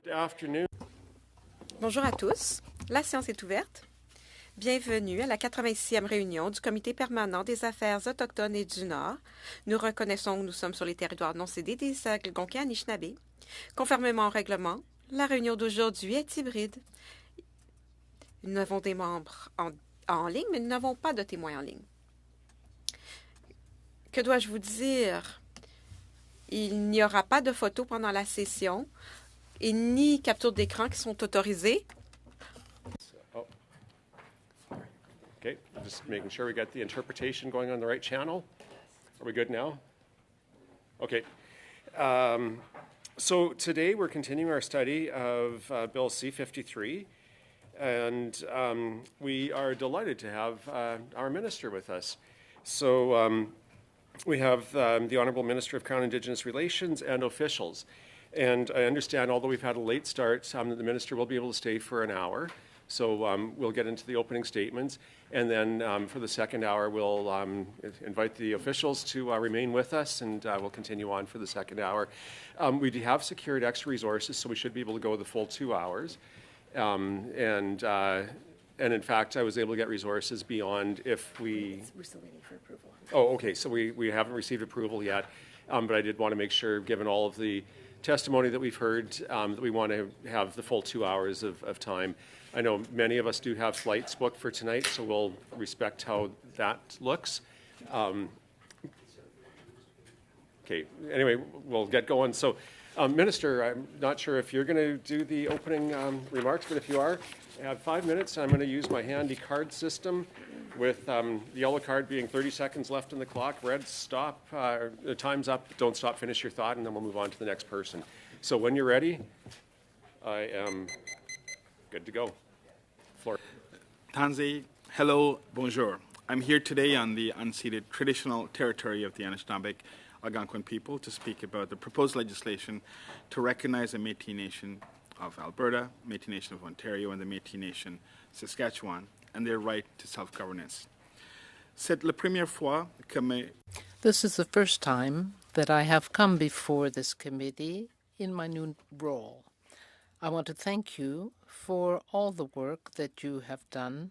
Good afternoon. Bonjour à tous. La séance est ouverte. Bienvenue à la 86e réunion du Comité permanent des affaires autochtones et du Nord. Nous reconnaissons que nous sommes sur les territoires non cédés des Algonquins Anishinabés. Conformément au règlement, la réunion d'aujourd'hui est hybride. Nous avons des membres en ligne, mais nous n'avons pas de témoins en ligne. Que dois-je vous dire? Il n'y aura pas de photos pendant la session et ni capture d'écran qui sont autorisées. Oh. Okay, just making sure we got the interpretation going on the right channel. Are we good now? Okay. So today we're continuing our study of Bill C-53, and we are delighted to have our minister with us. So we have the Honourable Minister of Crown Indigenous Relations and officials. And I understand, although we've had a late start, the minister will be able to stay for an hour. So we'll get into the opening statements. And then for the second hour, we'll invite the officials to remain with us, and we'll continue on for the second hour. We do have secured extra resources, so we should be able to go the full 2 hours. And in fact, I was able to get resources beyond if we... We're still waiting for approval. Oh, okay, so we haven't received approval yet, but I did want to make sure, given all of the testimony that we've heard, that we want to have the full 2 hours of time. I know many of us do have flights booked for tonight, so we'll respect how that looks. Okay, anyway, we'll get going. So, Minister, I'm not sure if you're going to do the opening remarks, but if you are, I have 5 minutes. I'm going to use my handy card system with the yellow card being 30 seconds left on the clock. Red, stop, time's up, don't stop, finish your thought, and then we'll move on to the next person. So when you're ready, I am good to go. Floor. Tanzi, hello, bonjour. I'm here today on the unceded traditional territory of the Anishinaabe Algonquin people to speak about the proposed legislation to recognize the Métis Nation of Alberta, Métis Nation of Ontario, and the Métis Nation Saskatchewan, and their right to self-governance. C'est la première fois que This is the first time that I have come before this committee in my new role. I want to thank you for all the work that you have done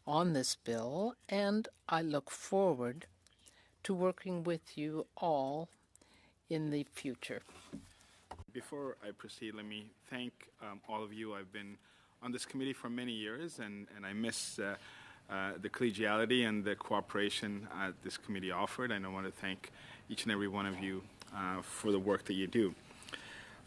on this bill, and I look forward to working with you all in the future. Before I proceed, let me thank all of you. I've been on this committee for many years, and I miss the collegiality and the cooperation this committee offered. And I want to thank each and every one of you for the work that you do.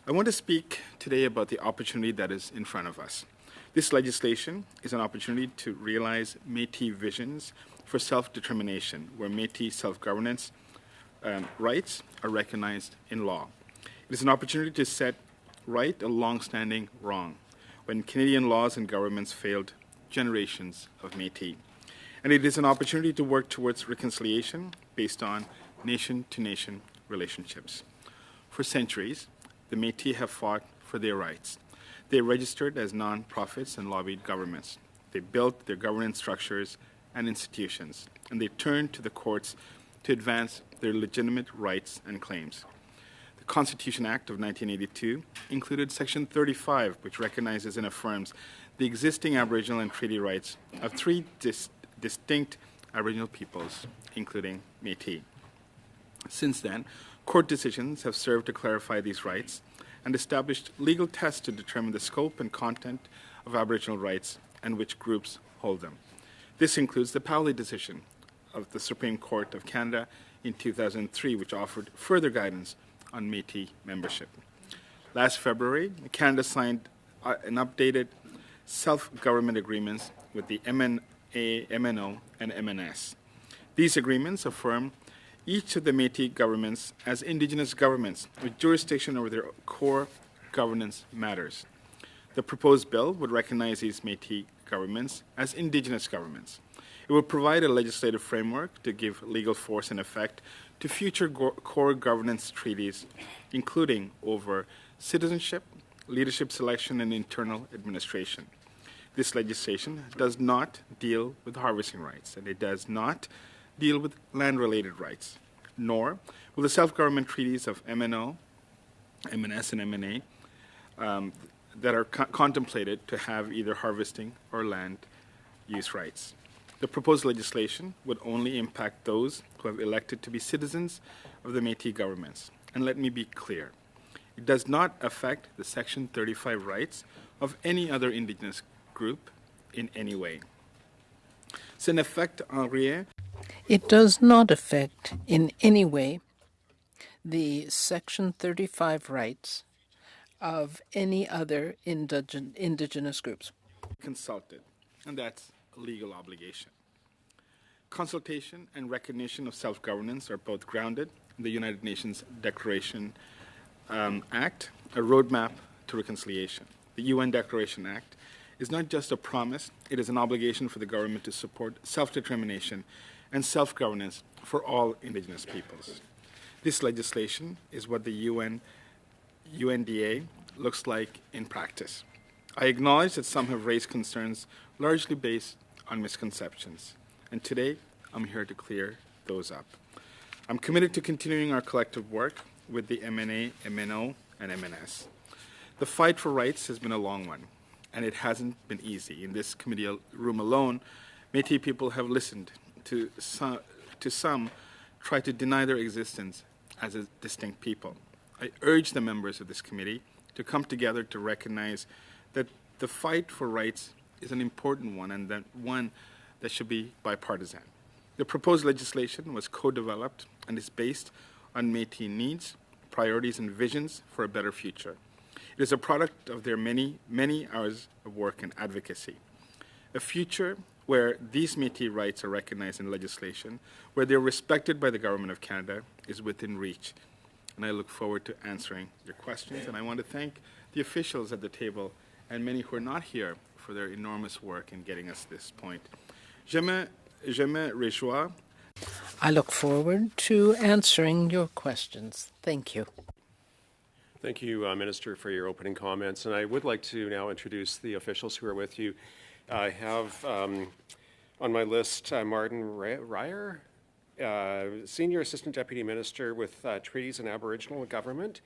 I want to speak today about the opportunity that is in front of us. This legislation is an opportunity to realize Métis visions for self-determination, where Métis self-governance rights are recognized in law. It is an opportunity to set right a long-standing wrong, when Canadian laws and governments failed generations of Métis. And it is an opportunity to work towards reconciliation based on nation-to-nation relationships. For centuries, the Métis have fought for their rights. They registered as non-profits and lobbied governments. They built their governance structures and institutions, and they turned to the courts to advance their legitimate rights and claims. The Constitution Act of 1982 included Section 35, which recognizes and affirms the existing Aboriginal and treaty rights of three distinct Aboriginal peoples, including Métis. Since then, court decisions have served to clarify these rights and established legal tests to determine the scope and content of Aboriginal rights and which groups hold them. This includes the Powley decision of the Supreme Court of Canada in 2003, which offered further guidance on Métis membership. Last February, Canada signed an updated self-government agreements with the MNA, MNO, and MNS. These agreements affirm each of the Métis governments as Indigenous governments with jurisdiction over their core governance matters. The proposed bill would recognize these Métis governments as Indigenous governments. It would provide a legislative framework to give legal force and effect to future core governance treaties, including over citizenship, leadership selection, and internal administration. This legislation does not deal with harvesting rights, and it does not deal with land-related rights, nor will the self-government treaties of MNO, MNS, and MNA that are contemplated to have either harvesting or land use rights. The proposed legislation would only impact those who have elected to be citizens of the Métis governments. And let me be clear, it does not affect the Section 35 rights of any other Indigenous group in any way. Ça n'affecte en rien. It does not affect in any way the Section 35 rights of any other indigenous groups. Consulted, and that's a legal obligation. Consultation and recognition of self-governance are both grounded in the United Nations Declaration Act, a roadmap to reconciliation. The UN Declaration Act is not just a promise, it is an obligation for the government to support self-determination and self-governance for all Indigenous peoples. This legislation is what the UNDA looks like in practice. I acknowledge that some have raised concerns largely based on misconceptions, and today I'm here to clear those up. I'm committed to continuing our collective work with the MNA, MNO, and MNS. The fight for rights has been a long one, and it hasn't been easy. In this committee room alone, Métis people have listened to some try to deny their existence as a distinct people. I urge the members of this committee to come together to recognize that the fight for rights is an important one and that one that should be bipartisan. The proposed legislation was co-developed and is based on Métis needs, priorities, and visions for a better future. It is a product of their many, many hours of work and advocacy. A future where these Métis rights are recognized in legislation, where they're respected by the Government of Canada, is within reach. And I look forward to answering your questions. And I want to thank the officials at the table and many who are not here for their enormous work in getting us to this point. Je me réjouis. I look forward to answering your questions. Thank you. Thank you, Minister, for your opening comments. And I would like to now introduce the officials who are with you. I have on my list Martin Ryer, Senior Assistant Deputy Minister with Treaties and Aboriginal Government,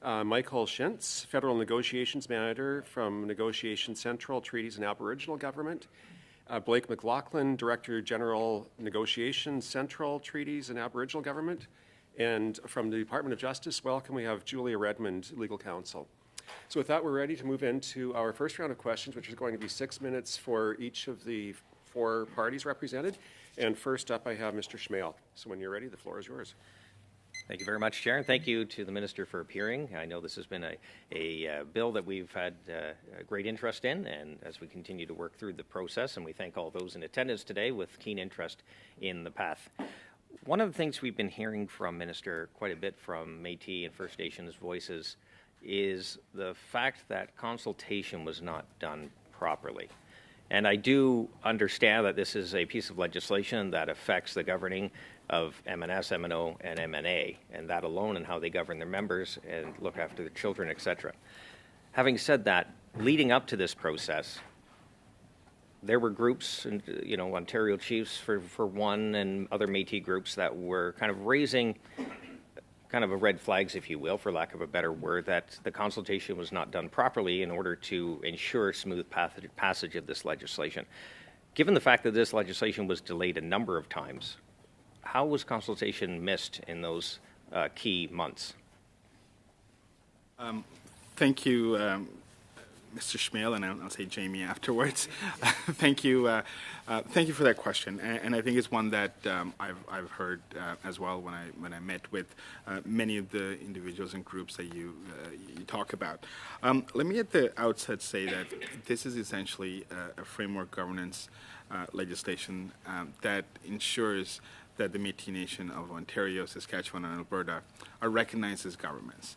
Michael Shintz, Federal Negotiations Manager from Negotiation Central, Treaties and Aboriginal Government, Blake McLaughlin, Director General, Negotiation Central, Treaties and Aboriginal Government, and from the Department of Justice, welcome, we have Julia Redmond, Legal Counsel. So with that, we're ready to move into our first round of questions, which is going to be 6 minutes for each of the 4 parties represented. And first up, I have Mr. Schmale. So when you're ready, the floor is yours. Thank you very much, Chair, and thank you to the Minister for appearing. I know this has been a bill that we've had great interest in, and as we continue to work through the process, and we thank all those in attendance today with keen interest in the path. One of the things we've been hearing from Minister quite a bit from Métis and First Nations voices is the fact that consultation was not done properly. And I do understand that this is a piece of legislation that affects the governing of MNS, MNO, and MNA, and that alone and how they govern their members and look after their children, etc. Having said that, leading up to this process, there were groups, and Ontario Chiefs for one, and other Métis groups that were kind of raising kind of a red flags, if you will, for lack of a better word, that the consultation was not done properly in order to ensure smooth passage of this legislation. Given the fact that this legislation was delayed a number of times, how was consultation missed in those key months? Thank you, Mr. Schmale, and I'll say Jamie afterwards. Thank you for that question, and I think it's one that I've heard as well when I met with many of the individuals and groups that you talk about. Let me at the outset say that this is essentially a framework governance legislation that ensures that the Métis Nation of Ontario, Saskatchewan, and Alberta are recognized as governments.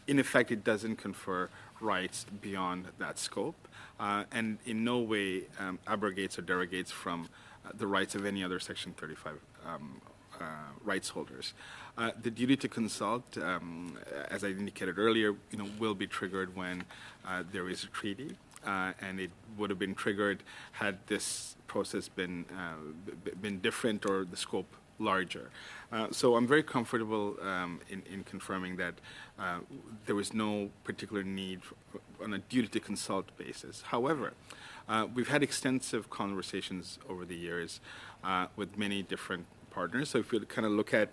In effect, it doesn't confer rights beyond that scope, and in no way abrogates or derogates from the rights of any other Section 35 rights holders. The duty to consult, as I indicated earlier, will be triggered when there is a treaty, and it would have been triggered had this process been different or the scope larger. So I'm very comfortable in confirming that there was no particular need on a duty to consult basis. However, we've had extensive conversations over the years with many different partners. So if you kind of look at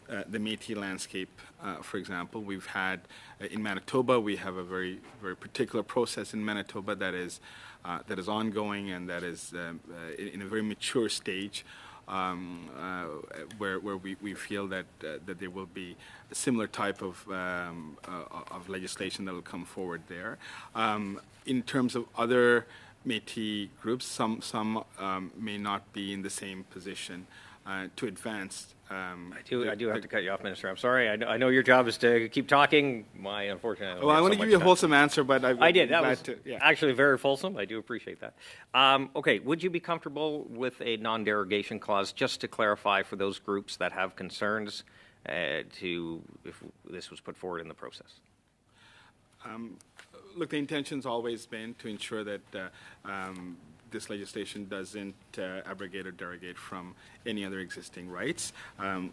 the Métis landscape, for example, we've had in Manitoba, we have a very, very particular process in Manitoba that is ongoing and that is in a very mature stage, where we feel that there will be a similar type of legislation that will come forward there. In terms of other Métis groups, some may not be in the same position to advance. I do have to cut you off, Minister. I'm sorry. I know your job is to keep talking. Unfortunately, Well, I want to give you a wholesome answer, but I did. That was yeah. actually very fulsome. I do appreciate that. Okay, would you be comfortable with a non-derogation clause, just to clarify for those groups that have concerns, if this was put forward in the process? Look, the intention's always been to ensure that this legislation doesn't abrogate or derogate from any other existing rights.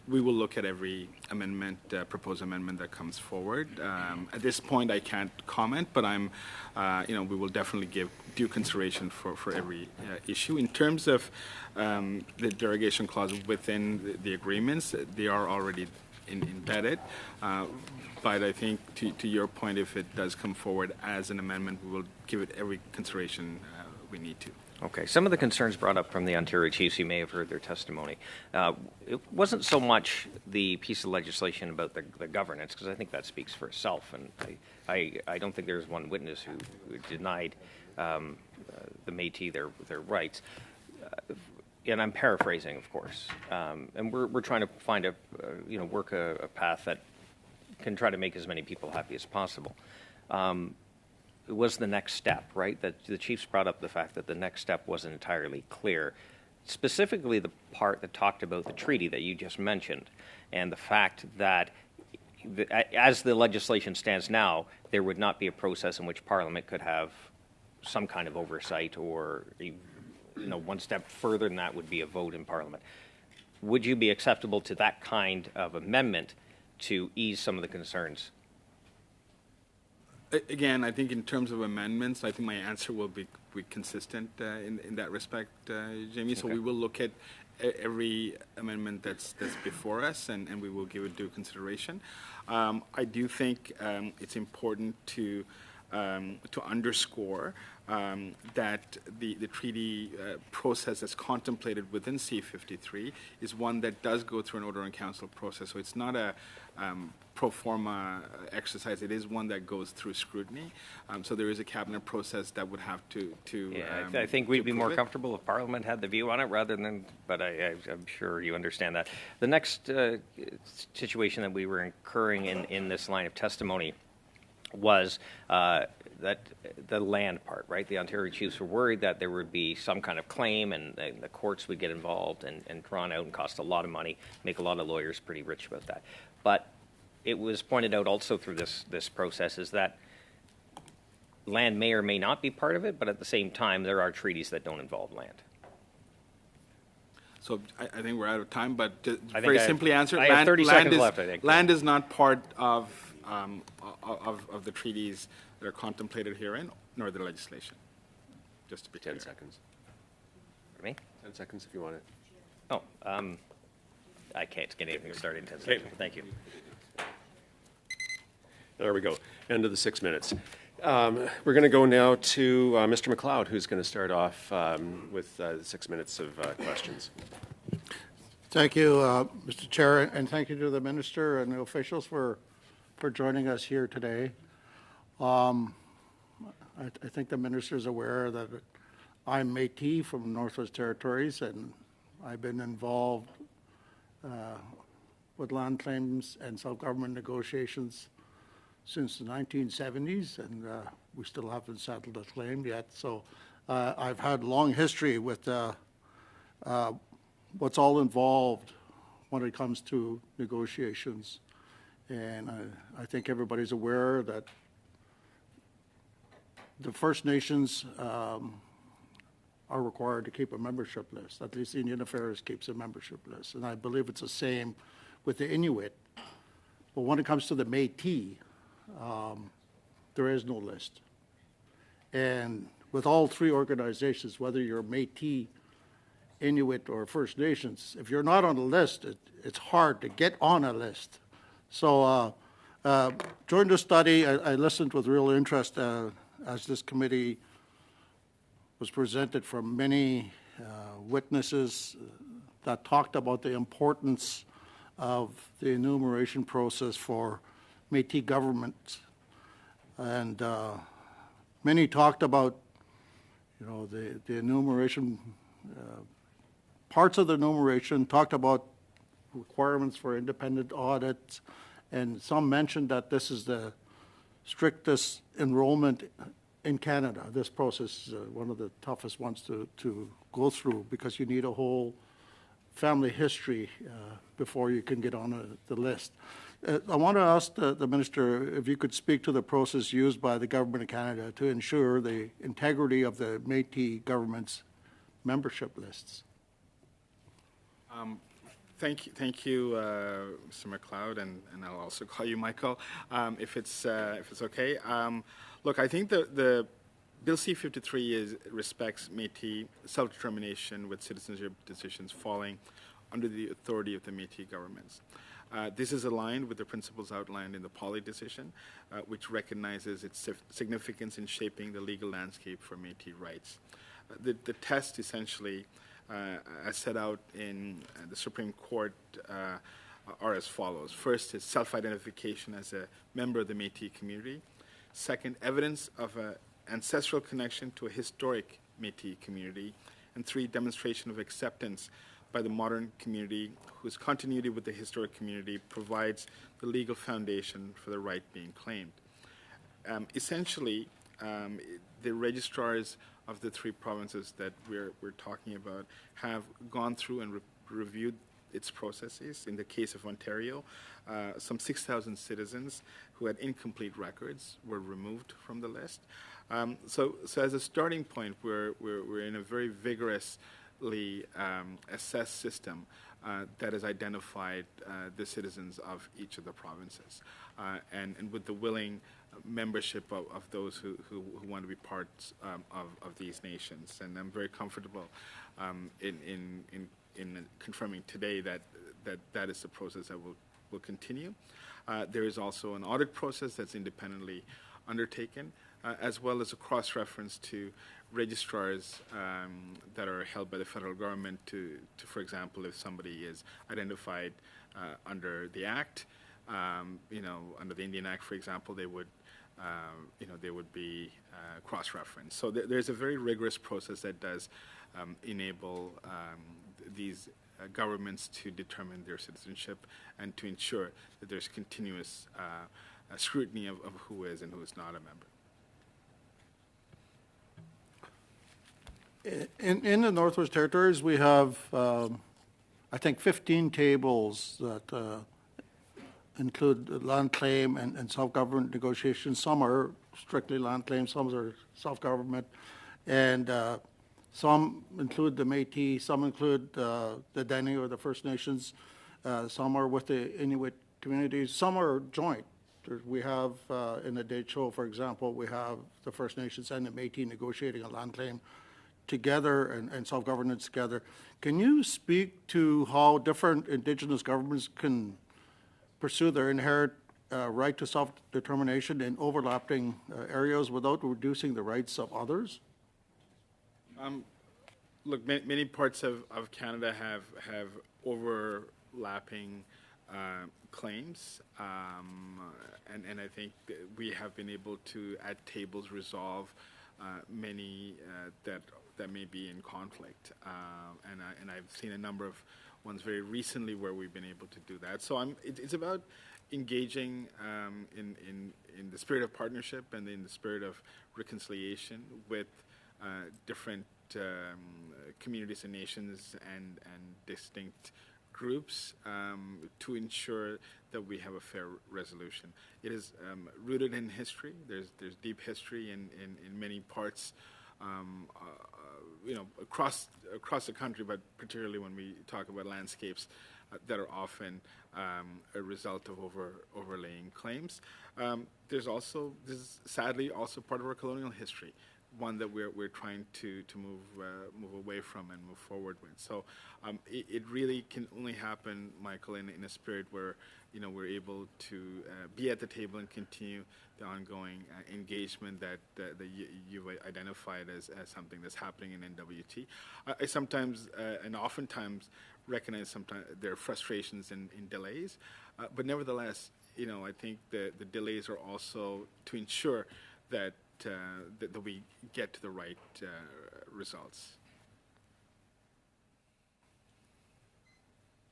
We will look at every amendment, proposed amendment that comes forward. At this point, I can't comment, but we will definitely give due consideration for every issue. In terms of the derogation clause within the agreements, they are already embedded. But I think to your point, if it does come forward as an amendment, we will give it every consideration we need to. Okay. Some of the concerns brought up from the Ontario Chiefs, you may have heard their testimony. It wasn't so much the piece of legislation about the governance, because I think that speaks for itself, and I don't think there's one witness who denied the Métis their rights. And I'm paraphrasing, of course, and we're trying to find work a path that can try to make as many people happy as possible. It was the next step, right? That the Chiefs brought up the fact that the next step wasn't entirely clear. Specifically, the part that talked about the treaty that you just mentioned, and the fact that as the legislation stands now, there would not be a process in which Parliament could have some kind of oversight, or one step further than that would be a vote in Parliament. Would you be acceptable to that kind of amendment to ease some of the concerns? Again, I think in terms of amendments, I think my answer will be consistent in that respect, Jamie. Okay. So we will look at every amendment that's before us, and we will give it due consideration. I do think it's important to underscore that the treaty process that's contemplated within C-53 is one that does go through an order in council process. So it's not a pro forma exercise. It is one that goes through scrutiny. So there is a cabinet process that would have to I think we'd be more comfortable if Parliament had the view on it rather than, but I'm sure you understand that. The next situation that we were incurring in this line of testimony was that the land part, right? The Ontario Chiefs were worried that there would be some kind of claim and the courts would get involved and drawn out and cost a lot of money, make a lot of lawyers pretty rich about that. But it was pointed out also through this process is that land may or may not be part of it, but at the same time, there are treaties that don't involve land. So I think we're out of time, but very simply answer. I have 30 seconds left, I think. Land is not part of the treaties that are contemplated herein, nor the legislation. Just to be 10 clear. seconds. For me? 10 seconds if you want it. Oh, I can't get anything started in 10 seconds. Thank you. There we go. End of the 6 minutes. We're going to go now to Mr. McLeod, who's going to start off with 6 minutes of questions. Thank you, Mr. Chair, and thank you to the Minister and the officials for joining us here today. I think the Minister is aware that I'm Métis from Northwest Territories, and I've been involved with land claims and self-government negotiations since the 1970s, and we still haven't settled a claim yet. So I've had a long history with what's all involved when it comes to negotiations. And I think everybody's aware that the First Nations are required to keep a membership list. At least Indian Affairs keeps a membership list, and I believe it's the same with the Inuit. But when it comes to the Métis, there is no list. And with all three organizations, whether you're Métis, Inuit, or First Nations, if you're not on the list, it's hard to get on a list. So during the study, I listened with real interest as this committee was presented from many witnesses that talked about the importance of the enumeration process for Métis governments. And many talked about, the enumeration, parts of the enumeration talked about requirements for independent audits, and some mentioned that this is the strictest enrollment in Canada. This process is one of the toughest ones to go through because you need a whole family history before you can get on the list. I want to ask the Minister if you could speak to the process used by the Government of Canada to ensure the integrity of the Métis government's membership lists. Thank you, Mr. McLeod, and I'll also call you Michael, if it's okay. Look, I think the Bill C-53 respects Métis self-determination with citizenship decisions falling under the authority of the Métis governments. This is aligned with the principles outlined in the Poly decision, which recognizes its significance in shaping the legal landscape for Métis rights. The test essentially, as set out in the Supreme Court, are as follows. First is self-identification as a member of the Métis community. Second, evidence of an ancestral connection to a historic Métis community. And three, demonstration of acceptance by the modern community whose continuity with the historic community provides the legal foundation for the right being claimed. Essentially, the registrars of the three provinces that we're talking about have gone through and reviewed its processes. In the case of Ontario, some 6,000 citizens who had incomplete records were removed from the list. So as a starting point, we're in a very vigorously assessed system that has identified the citizens of each of the provinces, and with the willing membership of those who want to be parts of these nations. And I'm very comfortable in confirming today that is the process that will continue. There is also an audit process that's independently undertaken, as well as a cross-reference to registrars that are held by the federal government to, for example, if somebody is identified under the Act, under the Indian Act, for example, they would be cross-referenced. So there's a very rigorous process that does enable these governments to determine their citizenship and to ensure that there's continuous scrutiny of who is and who is not a member. In the Northwest Territories, we have, I think, 15 tables that include land claim and self-government negotiations. Some are strictly land claim, some are self-government, and some include the Métis, some include the Dene or the First Nations, some are with the Inuit communities, some are joint. We have, in the Dehcho, for example, we have the First Nations and the Métis negotiating a land claim together and self-governance together. Can you speak to how different Indigenous governments can pursue their inherent right to self-determination in overlapping areas without reducing the rights of others? Look, many parts of Canada have overlapping claims, and I think that we have been able to, at tables, resolve many that may be in conflict, and I've seen a number of ones very recently where we've been able to do that. So it's about engaging in the spirit of partnership and in the spirit of reconciliation with different communities and nations and distinct groups to ensure that we have a fair resolution. It is rooted in history. There's deep history in many parts across the country, but particularly when we talk about landscapes that are often a result of overlaying claims. This is sadly also part of our colonial history, one that we're trying to move away from and move forward with. So it really can only happen, Michael, in a spirit where we're able to be at the table and continue the ongoing engagement that you've identified as something that's happening in NWT. I sometimes and oftentimes recognize sometimes there are frustrations in delays, but nevertheless, I think the delays are also to ensure that we get to the right results.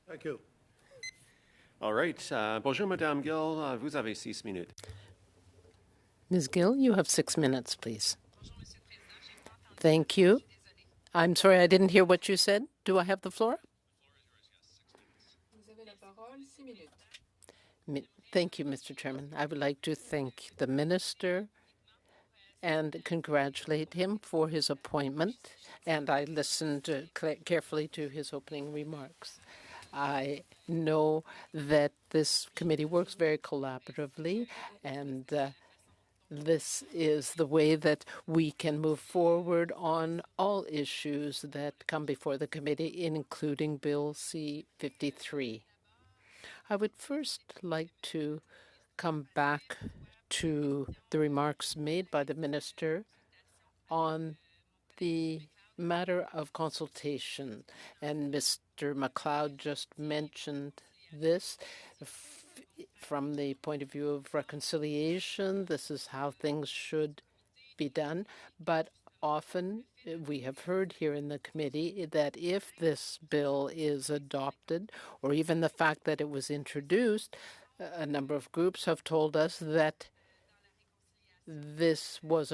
Thank you. All right. Bonjour, Madame Gill. Vous avez 6 minutes. Ms. Gill, you have 6 minutes, please. Thank you. I'm sorry, I didn't hear what you said. Do I have the floor? Thank you, Mr. Chairman. I would like to thank the minister and congratulate him for his appointment. And I listened carefully to his opening remarks. I know that this committee works very collaboratively, and this is the way that we can move forward on all issues that come before the committee, including Bill C-53. I would first like to come back to the remarks made by the minister on the matter of consultation. And Mr. MacLeod just mentioned this. From the point of view of reconciliation, this is how things should be done. But often we have heard here in the committee that if this bill is adopted, or even the fact that it was introduced, a number of groups have told us that this was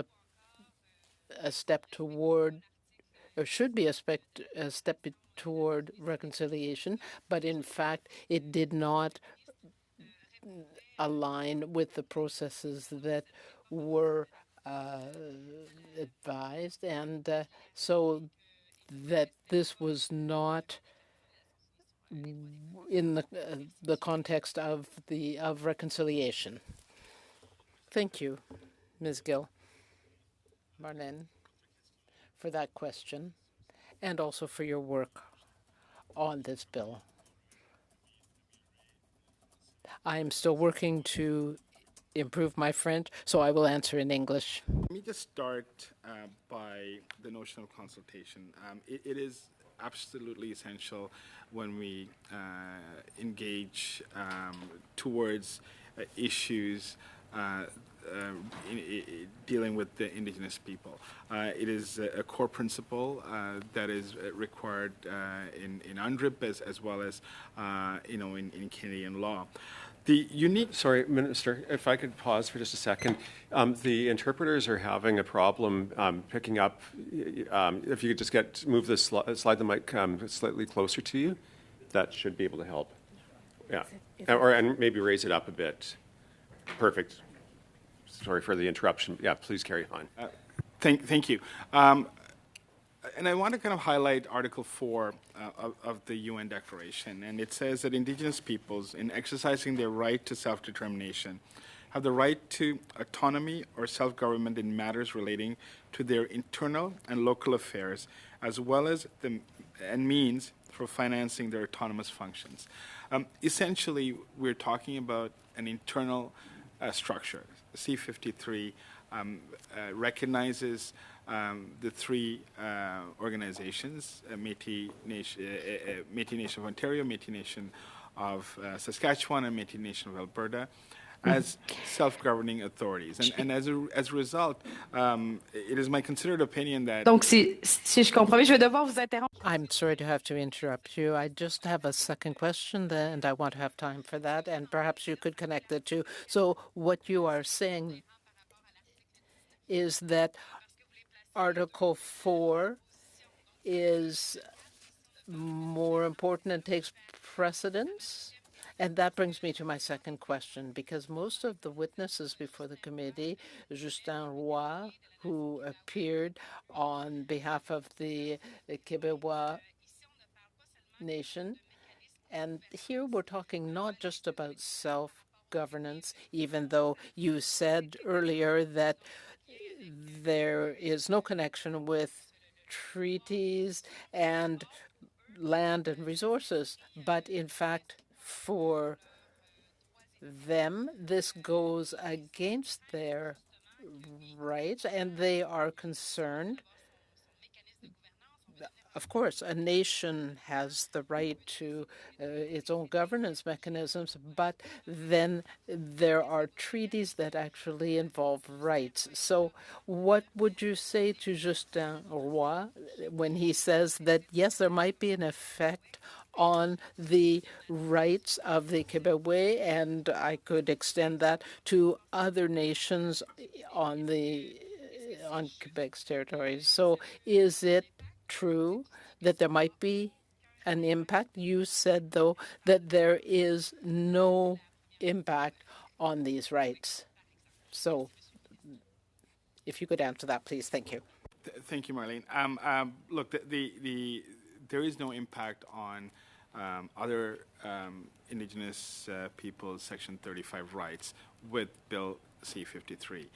a step toward, or should be a step toward reconciliation, but in fact it did not align with the processes that were advised, and so that this was not in the context of reconciliation. Thank you, Ms. Gill, Marlene, for that question, and also for your work on this bill. I am still working to improve my French, so I will answer in English. Let me just start by the notion of consultation. It is absolutely essential when we engage towards issues dealing with the Indigenous people. It is a core principle that is required in UNDRIP as well as in Canadian law. The unique. Sorry, Minister, if I could pause for just a second. The interpreters are having a problem picking up. If you could just move the slide the mic slightly closer to you, that should be able to help. Yeah, and maybe raise it up a bit. Perfect. Sorry for the interruption. Yeah, please carry on. Thank you. And I want to kind of highlight Article 4 of the UN Declaration. And it says that Indigenous peoples, in exercising their right to self-determination, have the right to autonomy or self-government in matters relating to their internal and local affairs, as well as and means for financing their autonomous functions. Essentially, we're talking about an internal structure. C-53 recognizes the three organizations, Métis Nation of Ontario, Métis Nation of Saskatchewan, and Métis Nation of Alberta, as self-governing authorities. And as a result, it is my considered opinion that... Donc, si je comprends bien, je vais devoir vous interrompre. I'm sorry to have to interrupt you. I just have a second question, and I want to have time for that, and perhaps you could connect the two. So what you are saying is that Article 4 is more important and takes precedence, And that brings me to my second question, because most of the witnesses before the committee, Justin Roy, who appeared on behalf of the Quebecois nation, and here we're talking not just about self-governance, even though you said earlier that there is no connection with treaties and land and resources, but in fact, for them, this goes against their rights, and they are concerned. Of course, a nation has the right to its own governance mechanisms, but then there are treaties that actually involve rights. So what would you say to Justin Roy when he says that, yes, there might be an effect on the rights of the Quebecois, and I could extend that to other nations on Quebec's territories? So is it true that there might be an impact? You said, though, that there is no impact on these rights. So if you could answer that, please. Thank you. Thank you, Marlene. Look, there is no impact on other Indigenous peoples' Section 35 rights with Bill C-53.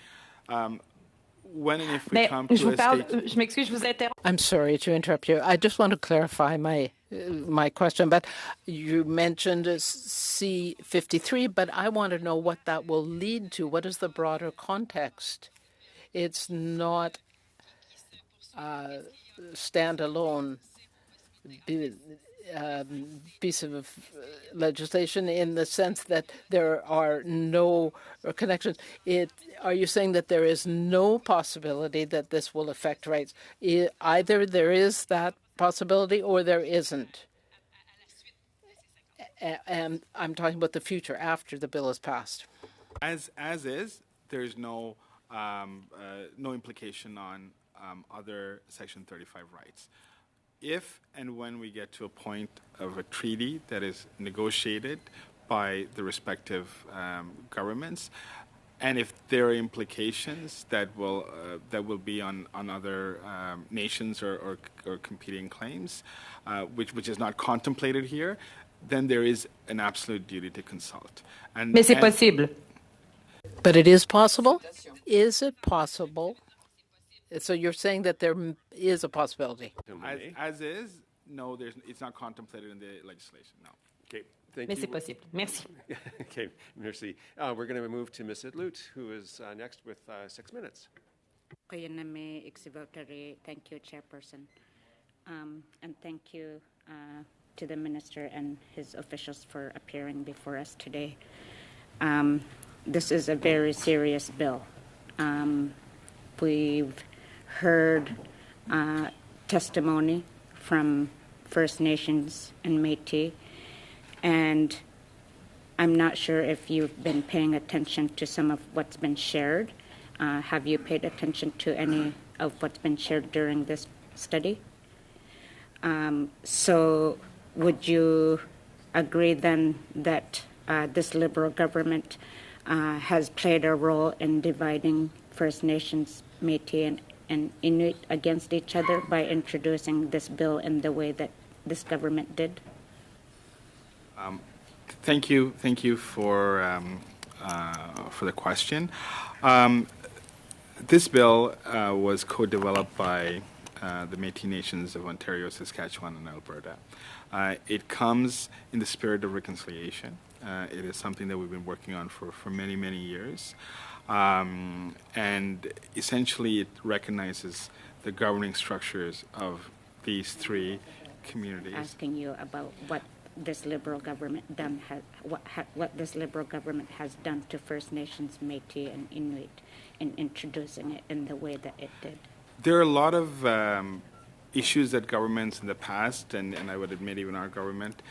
When and if we come to je vous a parle, state... je m'excuse, je vous interromps. I'm sorry to interrupt you. I just want to clarify my question, but you mentioned C-53, but I want to know what that will lead to. What is the broader context? It's not standalone piece of legislation in the sense that there are no connections. Are you saying that there is no possibility that this will affect rights? Either there is that possibility or there isn't. And I'm talking about the future after the bill is passed. As is, there's no implication on other Section 35 rights. If and when we get to a point of a treaty that is negotiated by the respective governments, and if there are implications that will be on other nations or competing claims, which is not contemplated here, then there is an absolute duty to consult. Mais c'est possible. But it is possible? Is it possible? So you're saying that there is a possibility? As is, no, it's not contemplated in the legislation, no. Okay, thank Mais you. c'est possible. Merci. Okay, merci. We're going to move to Ms. Idlout, who is next with 6 minutes. Thank you, Chairperson. And thank you to the Minister and his officials for appearing before us today. This is a very serious bill. We've heard testimony from First Nations and Métis, and I'm not sure if you've been paying attention to some of what's been shared. Have you paid attention to any of what's been shared during this study? So would you agree then that this Liberal government has played a role in dividing First Nations, Métis, and Inuit against each other by introducing this bill in the way that this government did? Thank you for the question. This bill was co-developed by the Métis Nations of Ontario, Saskatchewan, and Alberta. It comes in the spirit of reconciliation. It is something that we've been working on for many, many years. And essentially it recognizes the governing structures of these three communities. Asking you about what this Liberal government what this Liberal government has done to First Nations, Métis, and Inuit in introducing it in the way that it did. There are a lot of issues that governments in the past, and I would admit even our government,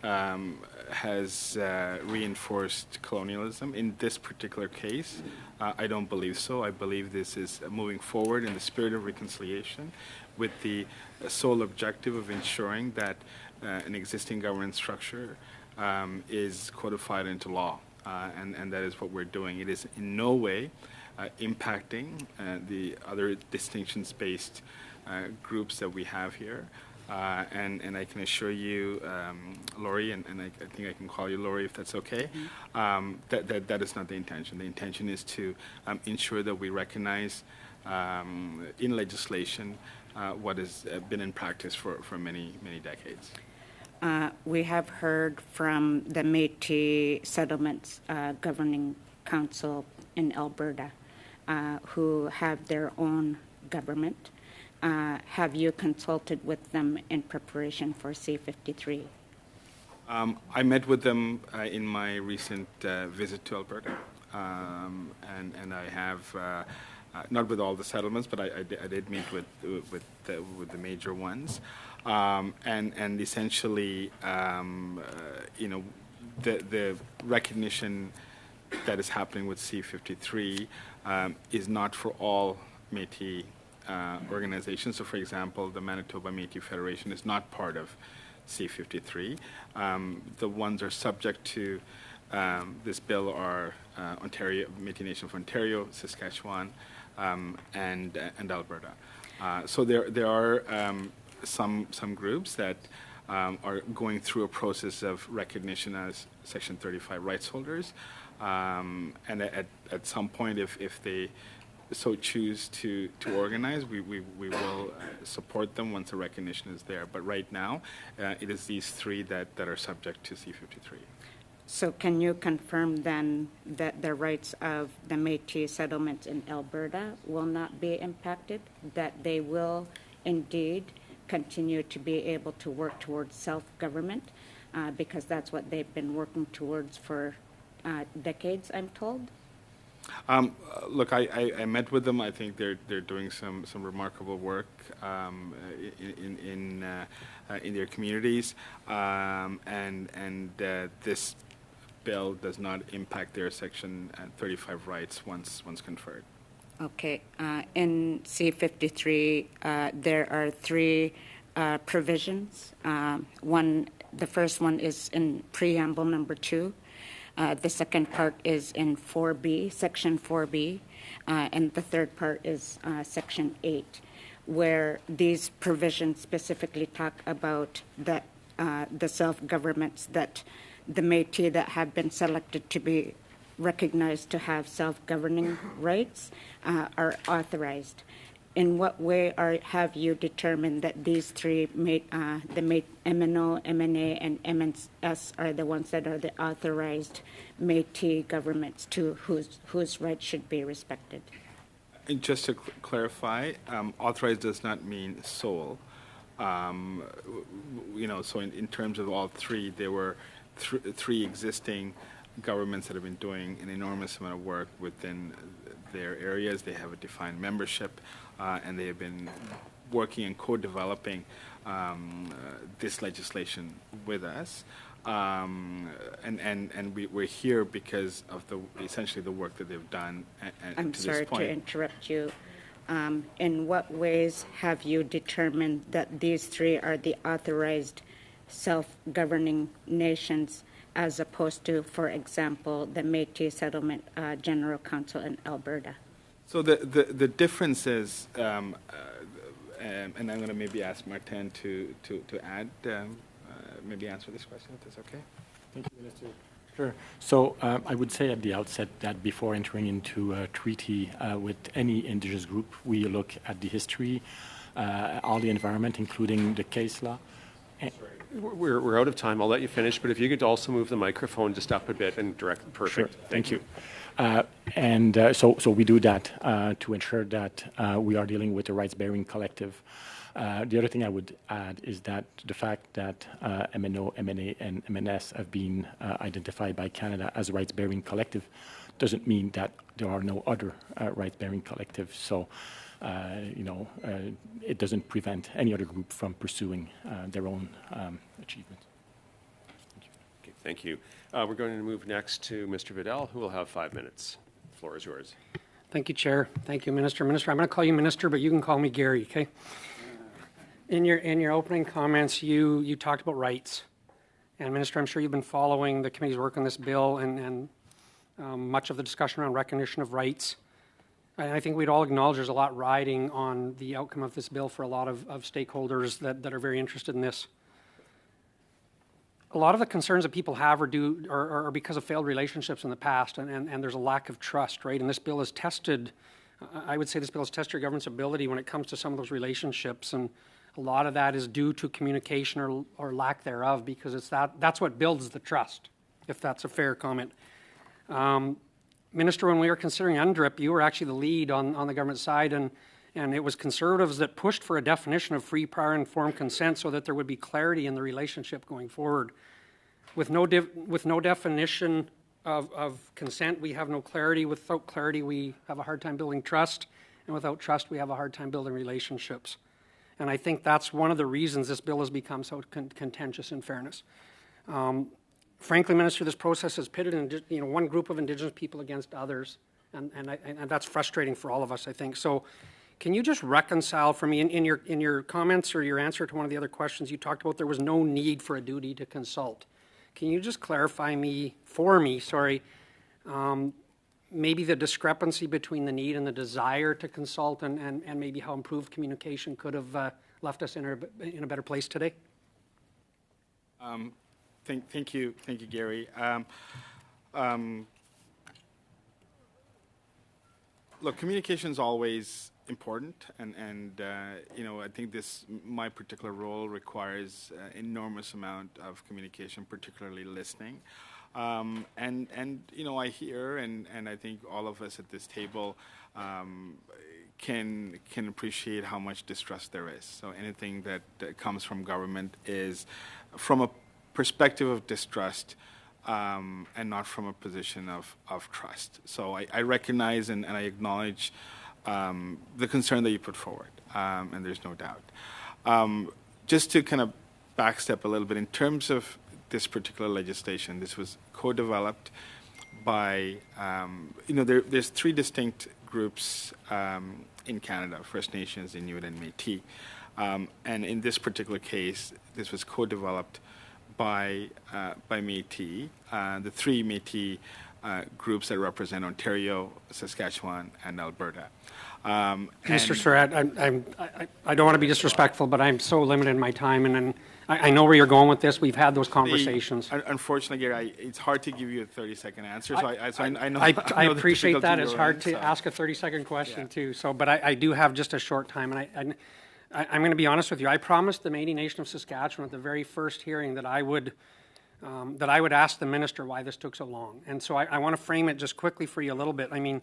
has reinforced colonialism. In this particular case, I don't believe so. I believe this is moving forward in the spirit of reconciliation with the sole objective of ensuring that an existing governance structure is codified into law, and that is what we're doing. It is in no way impacting the other distinctions-based groups that we have here. And I can assure you, Lori, and I think I can call you Lori if that's okay, that is not the intention. The intention is to ensure that we recognize in legislation what has been in practice for many, many decades. We have heard from the Métis Settlements Governing Council in Alberta, who have their own government. Have you consulted with them in preparation for C-53? I met with them in my recent visit to Alberta, and I have, not with all the settlements, but I did meet with the major ones. And essentially, the recognition that is happening with C-53 is not for all Métis organizations. So, for example, the Manitoba Métis Federation is not part of C-53. The ones that are subject to this bill are Ontario, Métis Nation of Ontario, Saskatchewan, and Alberta. So there are some groups that are going through a process of recognition as Section 35 rights holders, and at some point, if they so choose to organize, we will support them once the recognition is there. But right now, it is these three that are subject to C-53. So can you confirm then that the rights of the Métis settlements in Alberta will not be impacted, that they will indeed continue to be able to work towards self-government, because that's what they've been working towards for decades, I'm told? Look, I met with them. I think they're doing some remarkable work in their communities, and this bill does not impact their Section 35 rights once conferred. Okay. In C-53, there are three provisions. The first one is in preamble number 2. The second part is in 4B, Section 4B, and the third part is Section 8, where these provisions specifically talk about that the self-governments that the Métis that have been selected to be recognized to have self-governing rights are authorized. In what way have you determined that these three, the MNO, MNA, and MNS, are the ones that are the authorized Métis governments to whose rights should be respected? And just to clarify, authorized does not mean sole. So in terms of all three, there were three existing governments that have been doing an enormous amount of work within their areas. They have a defined membership, and they have been working and co-developing this legislation with us. And we're here because of essentially the work that they've done I'm to sorry this point. to interrupt you. In what ways have you determined that these three are the authorized self-governing nations as opposed to, for example, the Métis Settlement General Council in Alberta? So the difference is, and I'm going to maybe ask Martin to add, maybe answer this question, if that's okay. Thank you, Minister. Sure. So I would say at the outset that before entering into a treaty with any indigenous group, we look at the history, all the environment, including the case law. We're out of time. I'll let you finish, but if you could also move the microphone just up a bit and direct. Perfect. Sure. Thank you. So we do that to ensure that we are dealing with a rights-bearing collective. The other thing I would add is that the fact that MNO, MNA, and MNS have been identified by Canada as a rights-bearing collective doesn't mean that there are no other rights-bearing collectives. So, it doesn't prevent any other group from pursuing their own achievements. Thank you. Okay, thank you. We're going to move next to Mr. Vidal, who will have 5 minutes. The floor is yours. Thank you, Chair. Thank you, Minister. Minister, I'm going to call you Minister, but you can call me Gary, okay? In your opening comments, you talked about rights, And Minister, I'm sure you've been following the committee's work on this bill and much of the discussion around recognition of rights. And I think we'd all acknowledge there's a lot riding on the outcome of this bill for a lot of stakeholders that are very interested in this. A lot of the concerns that people have are because of failed relationships in the past, and there's a lack of trust, right? And this bill has tested, I would say this bill has tested your government's ability when it comes to some of those relationships, and a lot of that is due to communication or lack thereof, because that's what builds the trust, if that's a fair comment. Minister, when we were considering UNDRIP, you were actually the lead on the government side, and it was Conservatives that pushed for a definition of free, prior, informed consent so that there would be clarity in the relationship going forward. With no definition of consent, we have no clarity. Without clarity, we have a hard time building trust, and without trust, we have a hard time building relationships. And I think that's one of the reasons this bill has become so contentious, in fairness. Frankly, Minister, this process has pitted one group of Indigenous people against others, and that's frustrating for all of us, I think. So can you just reconcile for me, in your comments or your answer to one of the other questions you talked about, there was no need for a duty to consult. Can you just clarify for me, maybe the discrepancy between the need and the desire to consult, and maybe how improved communication could have left us in a better place today? Thank you, Gary. Look, communication is always important, and I think my particular role requires enormous amount of communication, particularly listening. I hear, and I think all of us at this table can appreciate how much distrust there is. So anything that comes from government is from a perspective of distrust, and not from a position of trust. So I recognize and I acknowledge the concern that you put forward, and there's no doubt. Just to kind of backstep a little bit, in terms of this particular legislation, this was co-developed by, there's three distinct groups in Canada: First Nations, Inuit, and Métis. And in this particular case, this was co-developed by Métis, the three Métis groups that represent Ontario, Saskatchewan, and Alberta. Mr. Surratt, I don't want to be disrespectful, but I'm so limited in my time, and I know where you're going with this. We've had those conversations. Unfortunately, Gary, it's hard to give you a 30-second answer. So I know. I appreciate that. It's hard to ask a 30-second question too. So, but I do have just a short time, and I'm going to be honest with you. I promised the Métis Nation of Saskatchewan at the very first hearing that I would ask the minister why this took so long. And so I want to frame it just quickly for you a little bit. I mean,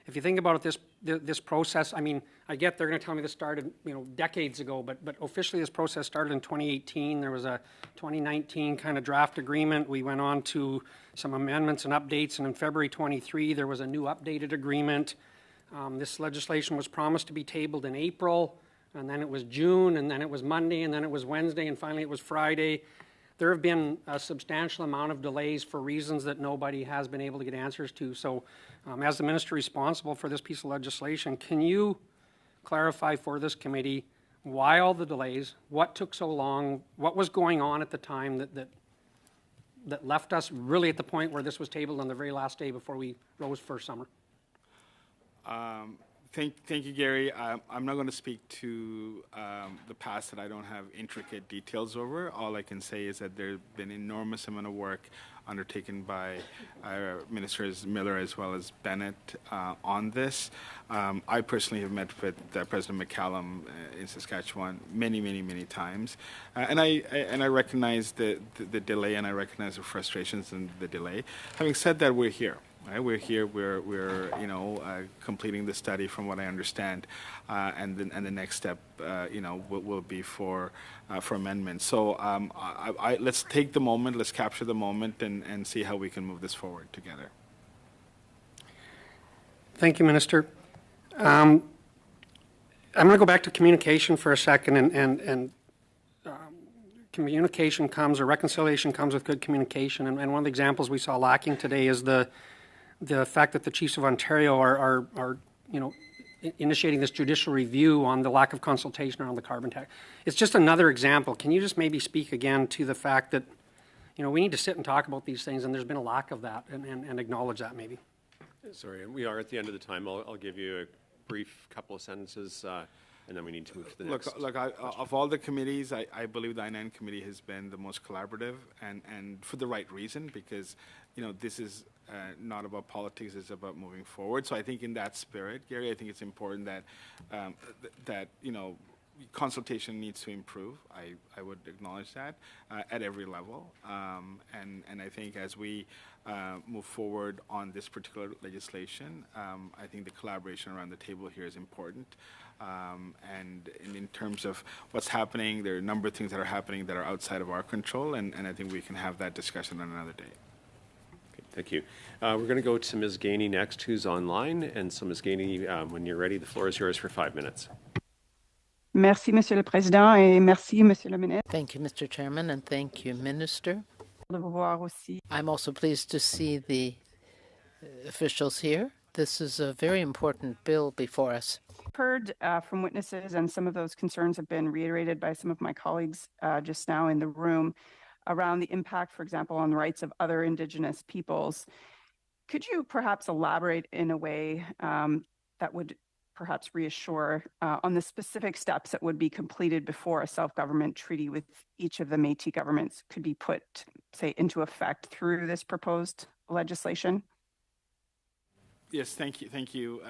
if you think about it, this process, I mean, I get they're going to tell me this started, decades ago, but officially this process started in 2018. There was a 2019 kind of draft agreement. We went on to some amendments and updates, and in February 23, there was a new updated agreement. This legislation was promised to be tabled in April, and then it was June, and then it was Monday, and then it was Wednesday, and finally it was Friday. There have been a substantial amount of delays for reasons that nobody has been able to get answers to. So as the minister responsible for this piece of legislation, can you clarify for this committee why all the delays, what took so long, what was going on at the time that left us really at the point where this was tabled on the very last day before we rose for summer? Thank you, Gary. I'm not going to speak to the past that I don't have intricate details over. All I can say is that there's been an enormous amount of work undertaken by Ministers Miller as well as Bennett on this. I personally have met with President McCallum in Saskatchewan many times, and I recognize the delay, and I recognize the frustrations and the delay. Having said that, we're here. Right, we're here. We're completing the study, from what I understand, and the next step, will be for amendments. So let's take the moment, let's capture the moment, and see how we can move this forward together. Thank you, Minister. I'm going to go back to communication for a second, and communication comes, or reconciliation comes with good communication. And one of the examples we saw lacking today is the fact that the Chiefs of Ontario are initiating this judicial review on the lack of consultation around the carbon tax. It's just another example. Can you just maybe speak again to the fact that, we need to sit and talk about these things, and there's been a lack of that, and acknowledge that maybe. Sorry, we are at the end of the time. I'll give you a brief couple of sentences, and then we need to move to the next. Look, of all the committees, I believe the INN committee has been the most collaborative, and for the right reason, because, this is not about politics, it's about moving forward. So I think in that spirit, Gary, I think it's important that, consultation needs to improve. I would acknowledge that at every level. And I think as we move forward on this particular legislation, I think the collaboration around the table here is important. And in terms of what's happening, there are a number of things that are happening that are outside of our control, and I think we can have that discussion on another day. Okay, thank you. We're going to go to Ms. Gainey next, who's online. And so, Ms. Gainey, when you're ready, the floor is yours for 5 minutes. Merci, Monsieur le Président, et merci, Monsieur le Ministre. Thank you, Mr. Chairman, and thank you, Minister. De vous voir aussi. I'm also pleased to see the officials here. This is a very important bill before us. Heard from witnesses, and some of those concerns have been reiterated by some of my colleagues just now in the room around the impact, for example, on the rights of other Indigenous peoples. Could you perhaps elaborate in a way that would perhaps reassure on the specific steps that would be completed before a self-government treaty with each of the Métis governments could be put, say, into effect through this proposed legislation? Yes, thank you. Thank you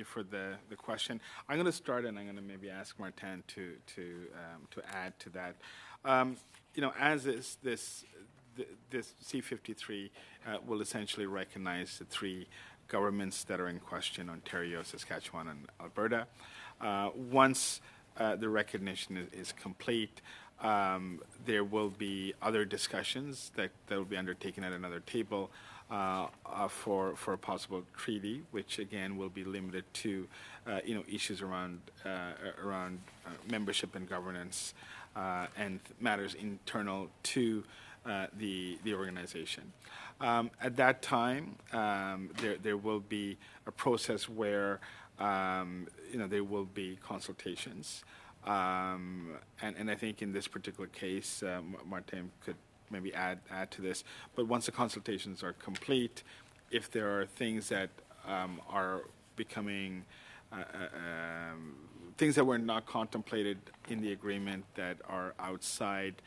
for the question. I'm going to start, and I'm going to maybe ask Martin to add to that. As this C-53 will essentially recognize the three governments that are in question: Ontario, Saskatchewan, and Alberta. Once the recognition is complete, there will be other discussions that will be undertaken at another table for a possible treaty, which again will be limited to issues around membership and governance and matters internal to the organization. At that time, there will be a process where there will be consultations, and I think in this particular case, Martin could maybe add to this. But once the consultations are complete, if there are things that are becoming things that were not contemplated in the agreement that are outside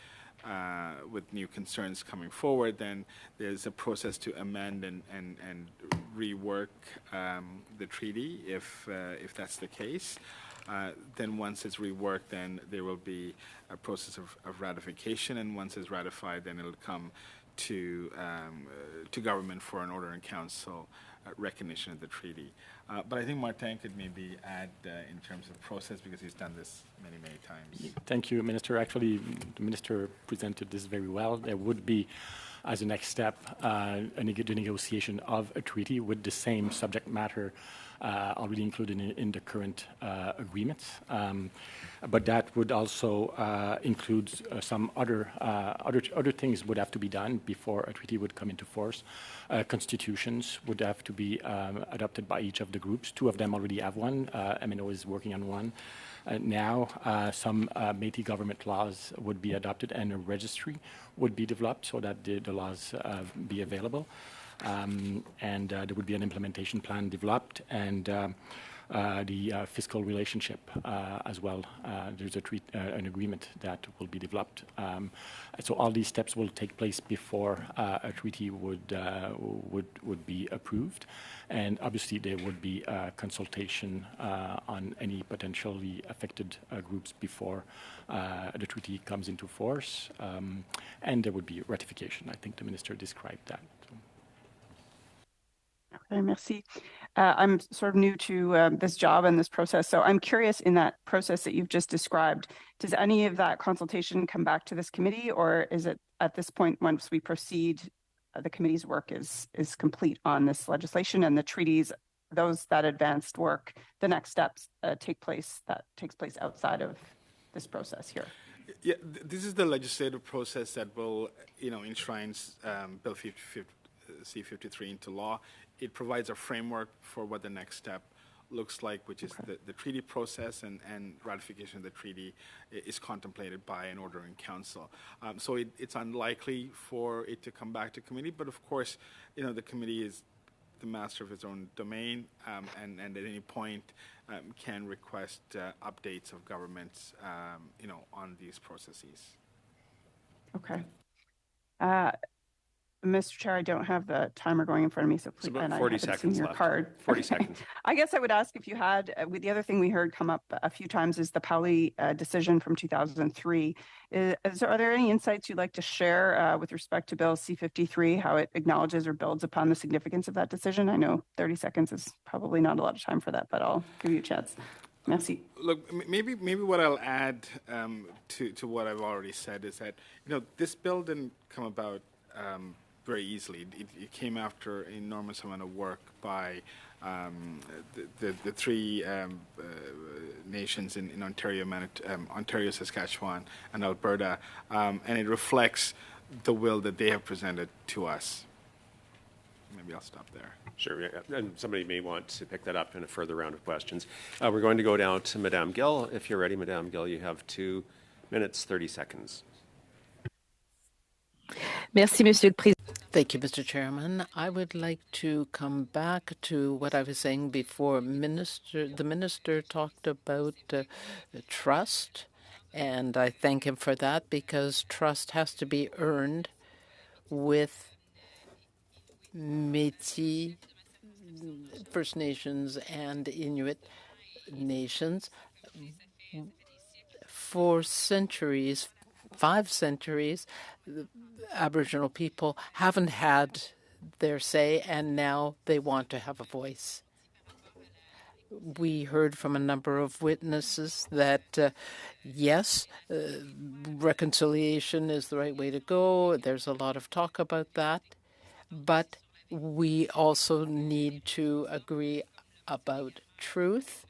with new concerns coming forward, then there's a process to amend and rework the treaty if that's the case. Then once it's reworked, then there will be a process of ratification, and once it's ratified, then it'll come to government for an order in council recognition of the treaty. But I think Martin could maybe add in terms of process, because he's done this many times. Thank you, Minister. Actually, the Minister presented this very well. There would be, as a next step, the negotiation of a treaty with the same subject matter already included in the current agreements. But that would also include some other things would have to be done before a treaty would come into force. Constitutions would have to be adopted by each of the groups. Two of them already have one. MNO is working on one. Now, some Métis government laws would be adopted, and a registry would be developed so that the laws be available. And there would be an implementation plan developed, and the fiscal relationship as well. There's an agreement that will be developed. So all these steps will take place before a treaty would be approved, and obviously there would be a consultation on any potentially affected groups before the treaty comes into force, and there would be ratification. I think the Minister described that. Okay, merci. I'm sort of new to this job and this process, so I'm curious, in that process that you've just described, does any of that consultation come back to this committee, or is it at this point, once we proceed, the committee's work is complete on this legislation, and the treaties, that advanced work, the next steps takes place outside of this process here? Yeah, this is the legislative process that will, enshrines Bill C-53 into law. It provides a framework for what the next step looks like, which is the treaty process, and ratification of the treaty is contemplated by an order in council. So it's unlikely for it to come back to committee, but of course, the committee is the master of its own domain, and at any point can request updates of governments, on these processes. Okay. Mr. Chair, I don't have the timer going in front of me, so please. It's about and 40 I haven't seconds seen your left. card. 40 seconds. I guess I would ask if you had, with the other thing we heard come up a few times is the Pauli decision from 2003. Are there any insights you'd like to share with respect to Bill C-53, how it acknowledges or builds upon the significance of that decision? I know 30 seconds is probably not a lot of time for that, but I'll give you a chance. Merci. Look, maybe what I'll add to what I've already said is that this bill didn't come about very easily. It came after an enormous amount of work by the three nations in Ontario, Ontario, Saskatchewan, and Alberta, and it reflects the will that they have presented to us. Maybe I'll stop there. Sure, yeah, and somebody may want to pick that up in a further round of questions. We're going to go down to Madame Gill. If you're ready, Madame Gill, you have 2 minutes, 30 seconds. Merci, Monsieur le Président. Thank you, Mr. Chairman. I would like to come back to what I was saying before. The minister talked about trust, and I thank him for that because trust has to be earned with Métis, First Nations, and Inuit nations. For centuries, 5 centuries, Aboriginal people haven't had their say, and now they want to have a voice. We heard from a number of witnesses that, yes, reconciliation is the right way to go. There's a lot of talk about that. But we also need to agree about truth,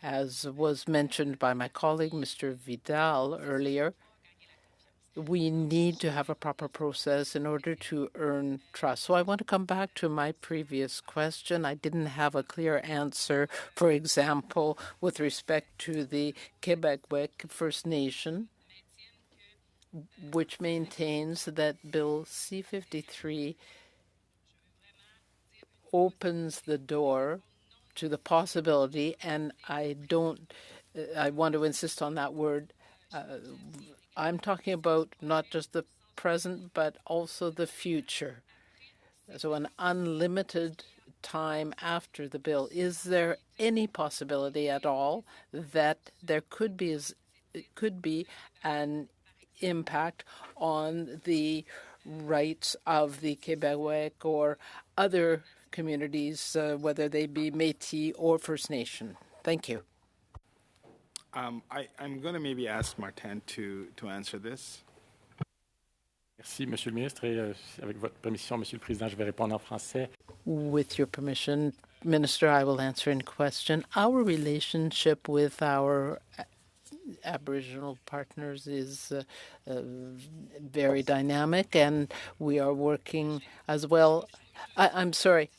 as was mentioned by my colleague, Mr. Vidal, earlier. We need to have a proper process in order to earn trust. So I want to come back to my previous question. I didn't have a clear answer, for example, with respect to the Quebecois First Nation, which maintains that Bill C-53 opens the door to the possibility, and I want to insist on that word, I'm talking about not just the present, but also the future. So an unlimited time after the bill. Is there any possibility at all that there could be an impact on the rights of the Quebecois or other communities, whether they be Métis or First Nation? Thank you. I'm going to maybe ask Martin to answer this. Merci, Monsieur le Ministre. Et avec votre permission, Monsieur le Président, je vais répondre en français. With your permission, Minister, I will answer in question. Our relationship with our Aboriginal partners is very dynamic, and we are working as well. I'm sorry,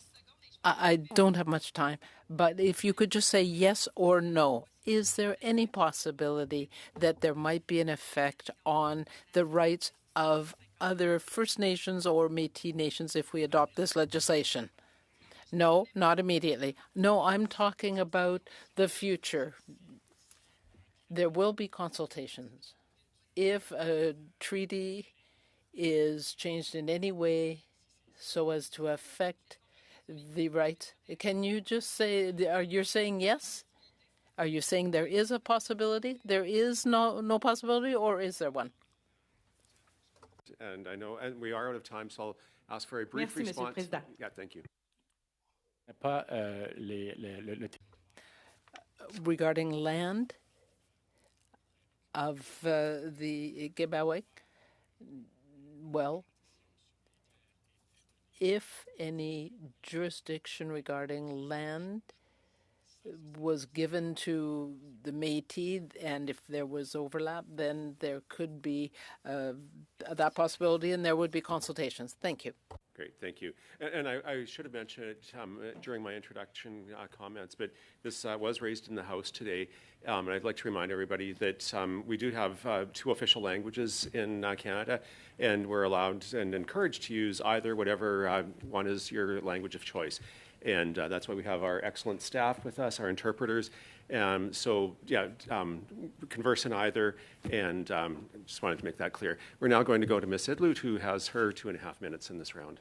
I don't have much time, but if you could just say yes or no. Is there any possibility that there might be an effect on the rights of other First Nations or Métis nations if we adopt this legislation? No, not immediately. No, I'm talking about the future. There will be consultations. If a treaty is changed in any way so as to affect the rights, can you just say, are you saying yes? Are you saying there is a possibility? There is no possibility, or is there one? And I know, and we are out of time, so I'll ask for a brief Merci, response. Monsieur le Président. Yeah, thank you. Regarding land of the Quebecois, well, if any jurisdiction regarding land was given to the Métis, and if there was overlap, then there could be that possibility, and there would be consultations. Thank you. Great, thank you. And I should have mentioned it during my introduction comments, but this was raised in the House today, and I'd like to remind everybody that we do have 2 official languages in Canada, and we're allowed and encouraged to use either, whatever one is your language of choice. And that's why we have our excellent staff with us, our interpreters. So, yeah, converse in either, and just wanted to make that clear. We're now going to go to Ms. Idlut, who has her 2.5 minutes in this round.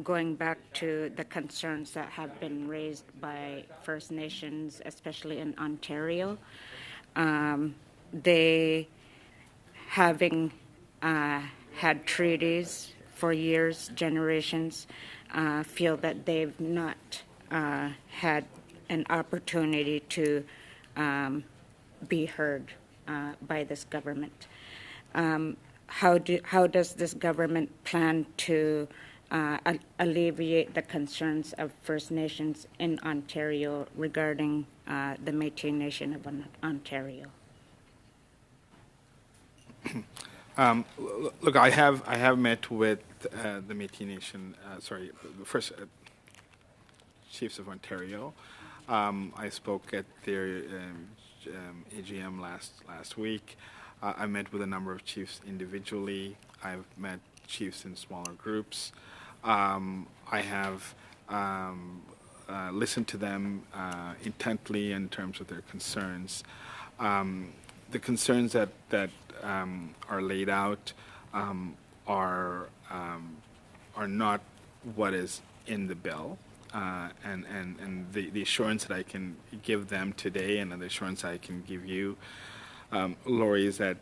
Going back to the concerns that have been raised by First Nations, especially in Ontario, they, having had treaties for years, generations, feel that they've not had an opportunity to be heard by this government. How does this government plan to alleviate the concerns of First Nations in Ontario regarding the Métis Nation of Ontario? Look, I have met with the Métis Nation. First Chiefs of Ontario. I spoke at their AGM last week. I met with a number of chiefs individually. I've met chiefs in smaller groups. I have listened to them intently in terms of their concerns. The concerns that are laid out are not what is in the bill, and the assurance that I can give them today, and the assurance I can give you, Laurie, is that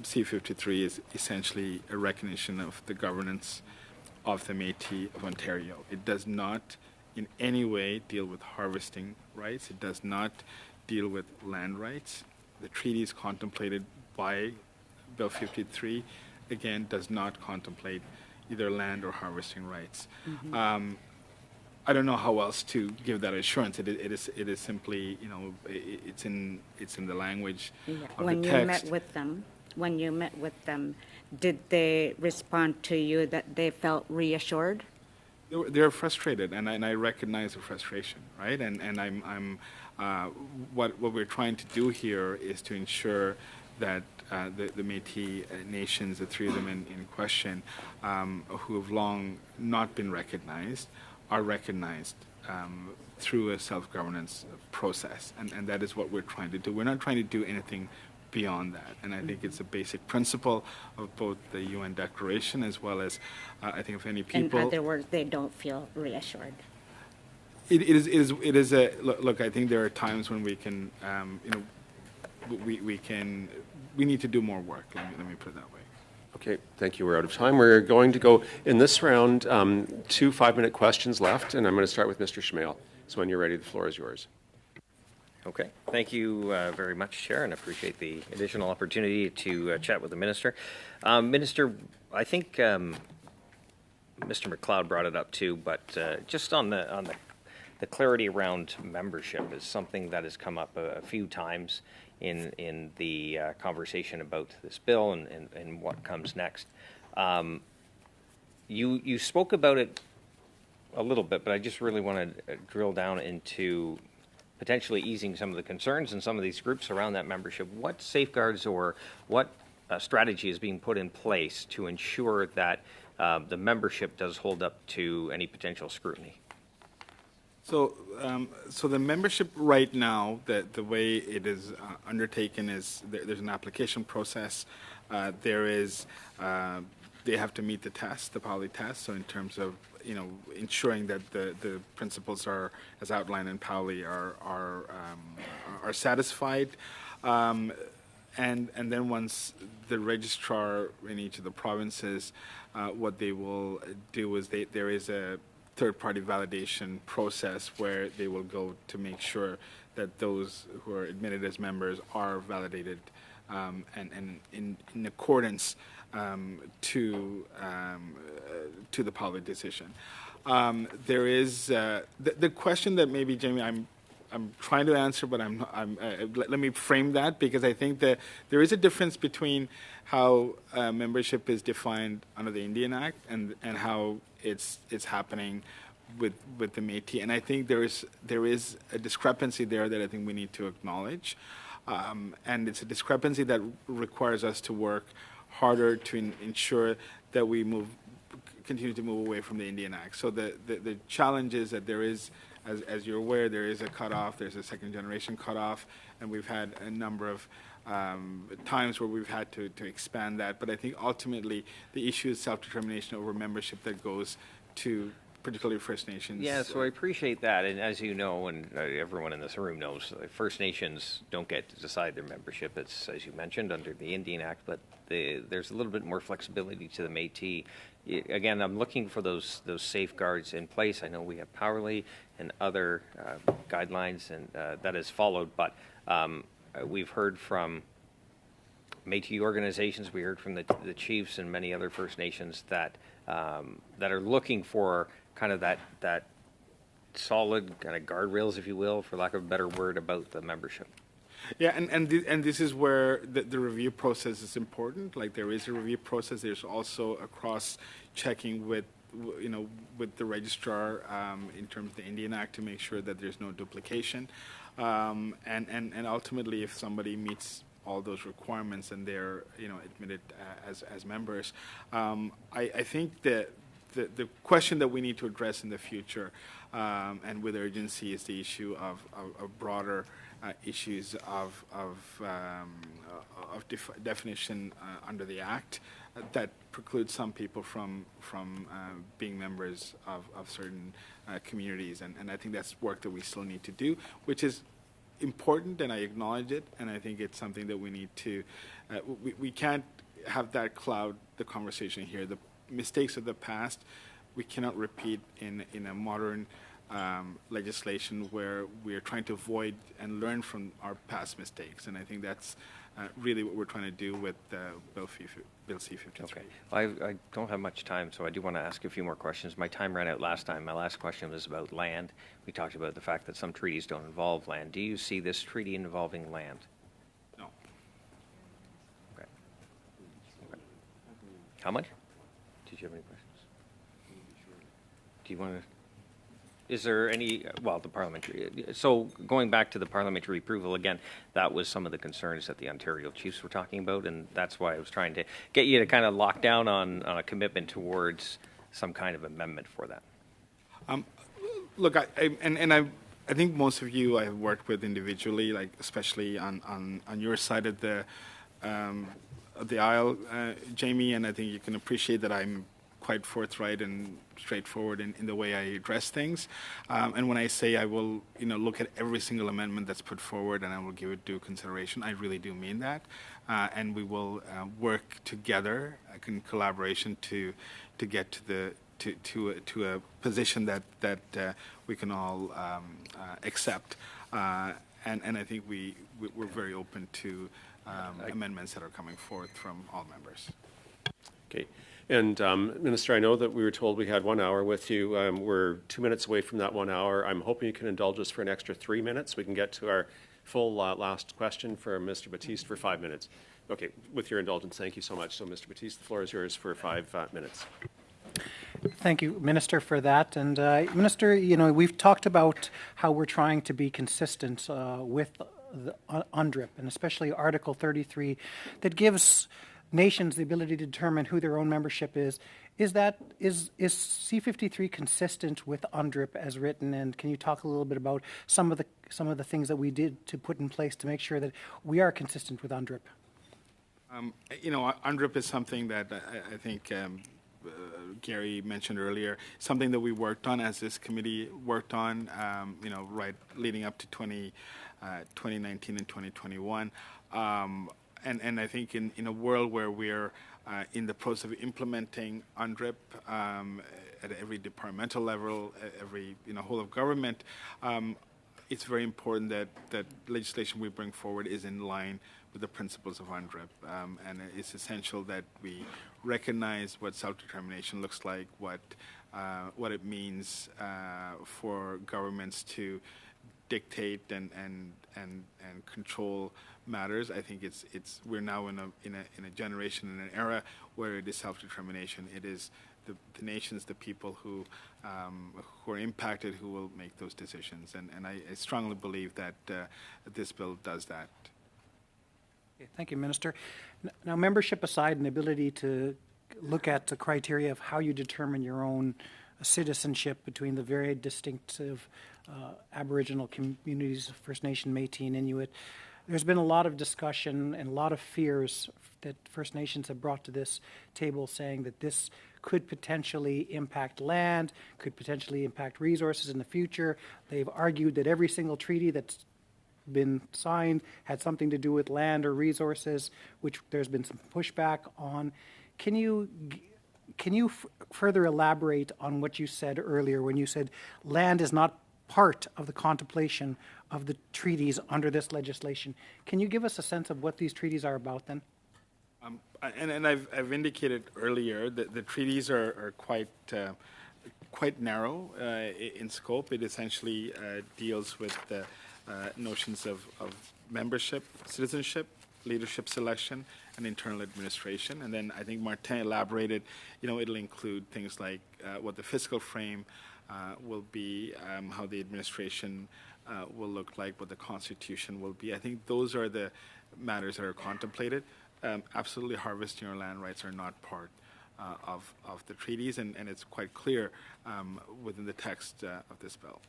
C-53 is essentially a recognition of the governance of the Métis of Ontario. It does not in any way deal with harvesting rights. It does not deal with land rights. The treaties contemplated by Bill 53, again, does not contemplate either land or harvesting rights. Mm-hmm. I don't know how else to give that assurance. It is simply, it's in the language of the text. When you met with them, did they respond to you that they felt reassured? They're frustrated, and I recognize the frustration, right? And I'm what we're trying to do here is to ensure that the Métis nations, the 3 of them in question, who have long not been recognized, are recognized through a self-governance process, and that is what we're trying to do. We're not trying to do anything beyond that, and I think it's a basic principle of both the UN Declaration as well as I think of any people. In other words, they don't feel reassured. It is a look. I think there are times when we can, we need to do more work. Let me put it that way. Okay, thank you. We're out of time. We're going to go in this round, 2 5-minute questions left, and I'm going to start with Mr. Schmale. So when you're ready, the floor is yours. Okay. Thank you very much, Chair, and appreciate the additional opportunity to chat with the Minister. Minister, I think Mr. McLeod brought it up too, but just on the clarity around membership is something that has come up a few times in the conversation about this bill and what comes next. You spoke about it a little bit, but I just really want to drill down into potentially easing some of the concerns in some of these groups around that membership. What safeguards or what strategy is being put in place to ensure that the membership does hold up to any potential scrutiny? So the membership right now, the way it is undertaken is there's an application process. They have to meet the test, the Pauli test. So in terms of ensuring that the principles are, as outlined in Pauli, are satisfied, and then once the registrar in each of the provinces, what they will do is there is a third-party validation process where they will go to make sure that those who are admitted as members are validated and in accordance to the Pauli decision. There is the question that maybe, Jamie, I'm trying to answer, but let me frame that, because I think that there is a difference between how membership is defined under the Indian Act and how it's happening with the Métis, and I think there is a discrepancy there that I think we need to acknowledge, and it's a discrepancy that requires us to work harder to ensure that we continue to move away from the Indian Act. So the challenge is that there is, as you're aware, there is a cutoff. There's a second generation cutoff, and we've had a number of times where we've had to expand that. But I think ultimately the issue is self-determination over membership that goes to particularly First Nations. Yeah, so I appreciate that. And as you know, and everyone in this room knows, First Nations don't get to decide their membership. It's, as you mentioned, under the Indian Act, but there's a little bit more flexibility to the Métis. Again, I'm looking for those safeguards in place. I know we have Powerly and other guidelines, and that is followed, but we've heard from Métis organizations, we heard from the chiefs and many other First Nations that are looking for kind of that solid kind of guardrails, if you will, for lack of a better word, about the membership. Yeah, and this is where the review process is important. Like, there is a review process. There's also a cross-checking with the registrar in terms of the Indian Act to make sure that there's no duplication. And ultimately, if somebody meets all those requirements and they're admitted as members, I think that the question that we need to address in the future and with urgency is the issue of broader issues of definition under the Act that precludes some people from being members of certain communities, and I think that's work that we still need to do, which is important, and I acknowledge it, and I think it's something that we need to. We can't have that cloud the conversation here. The mistakes of the past we cannot repeat in a modern legislation where we are trying to avoid and learn from our past mistakes, and I think that's really what we're trying to do with Bill C-53. Okay. Well, I don't have much time, so I do want to ask a few more questions. My time ran out last time. My last question was about land. We talked about the fact that some treaties don't involve land. Do you see this treaty involving land? No. Okay. How much? Did you have any questions? Do you want to? Is there any, well, the parliamentary, so going back to the parliamentary approval, again, that was some of the concerns that the Ontario Chiefs were talking about, and that's why I was trying to get you to kind of lock down on a commitment towards some kind of amendment for that. Look, I think most of you I have worked with individually, like especially on your side of the aisle, Jamie, and I think you can appreciate that I'm quite forthright and straightforward in the way I address things. And when I say I will, look at every single amendment that's put forward and I will give it due consideration, I really do mean that. And we will work together in collaboration to get to a position that we can all accept. And I think we're very open to amendments that are coming forth from all members. Okay. And Minister, I know that we were told we had 1 hour with you. We're 2 minutes away from that 1 hour. I'm hoping you can indulge us for an extra 3 minutes. We can get to our full last question for Mr. Battiste for 5 minutes. Okay, with your indulgence, thank you so much. So, Mr. Battiste, the floor is yours for 5 minutes. Thank you, Minister, for that. And Minister, we've talked about how we're trying to be consistent with the UNDRIP, and especially Article 33, that gives nations the ability to determine who their own membership is. Is C-53 consistent with UNDRIP as written? And can you talk a little bit about some of the things that we did to put in place to make sure that we are consistent with UNDRIP? UNDRIP is something that I think Gary mentioned earlier, something that we worked on as this committee worked on, right leading up to 2019 and 2021. And I think in a world where we're in the process of implementing UNDRIP at every departmental level, every whole of government, it's very important that legislation we bring forward is in line with the principles of UNDRIP. And it's essential that we recognize what self-determination looks like, what it means for governments to dictate and control matters. I think we're now in a generation, in an era where it is self-determination. It is the nations, the people who are impacted, who will make those decisions. And I strongly believe that this bill does that. Okay, thank you, Minister. Now, membership aside and the ability to look at the criteria of how you determine your own citizenship between the very distinctive Aboriginal communities, First Nation, Métis, and Inuit, there's been a lot of discussion and a lot of fears that First Nations have brought to this table, saying that this could potentially impact land, could potentially impact resources in the future. They've argued that every single treaty that's been signed had something to do with land or resources, which there's been some pushback on. Can you further elaborate on what you said earlier when you said land is not part of the contemplation of the treaties under this legislation? Can you give us a sense of what these treaties are about then? And I've indicated earlier that the treaties are quite narrow in scope. It essentially deals with the notions of membership, citizenship, leadership selection, and internal administration. And then I think Martin elaborated, it'll include things like what the fiscal frame will be, how the administration will look like, what the constitution will be. I think those are the matters that are contemplated. Absolutely, harvesting your land rights are not part of the treaties, and it's quite clear within the text of this bill.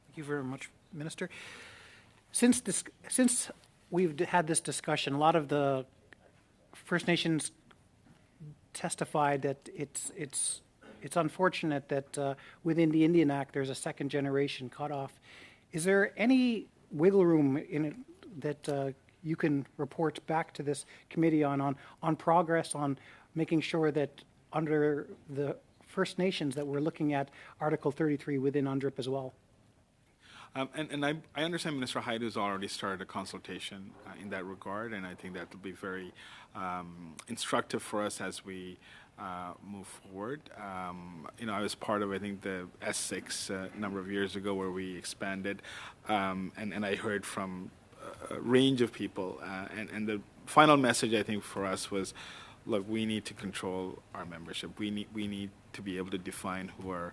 Thank you very much, Minister. Since we've had this discussion, a lot of the First Nations testified that it's unfortunate that within the Indian Act there's a second generation cutoff. Is there any wiggle room in it that you can report back to this committee on progress on making sure that under the First Nations that we're looking at Article 33 within UNDRIP as well? And I understand Minister Haidu has already started a consultation in that regard, and I think that will be very instructive for us as we move forward. I was part of, I think, the S6 a number of years ago where we expanded, and I heard from a range of people, and the final message, I think, for us was, look, we need to control our membership. We need to be able to define who our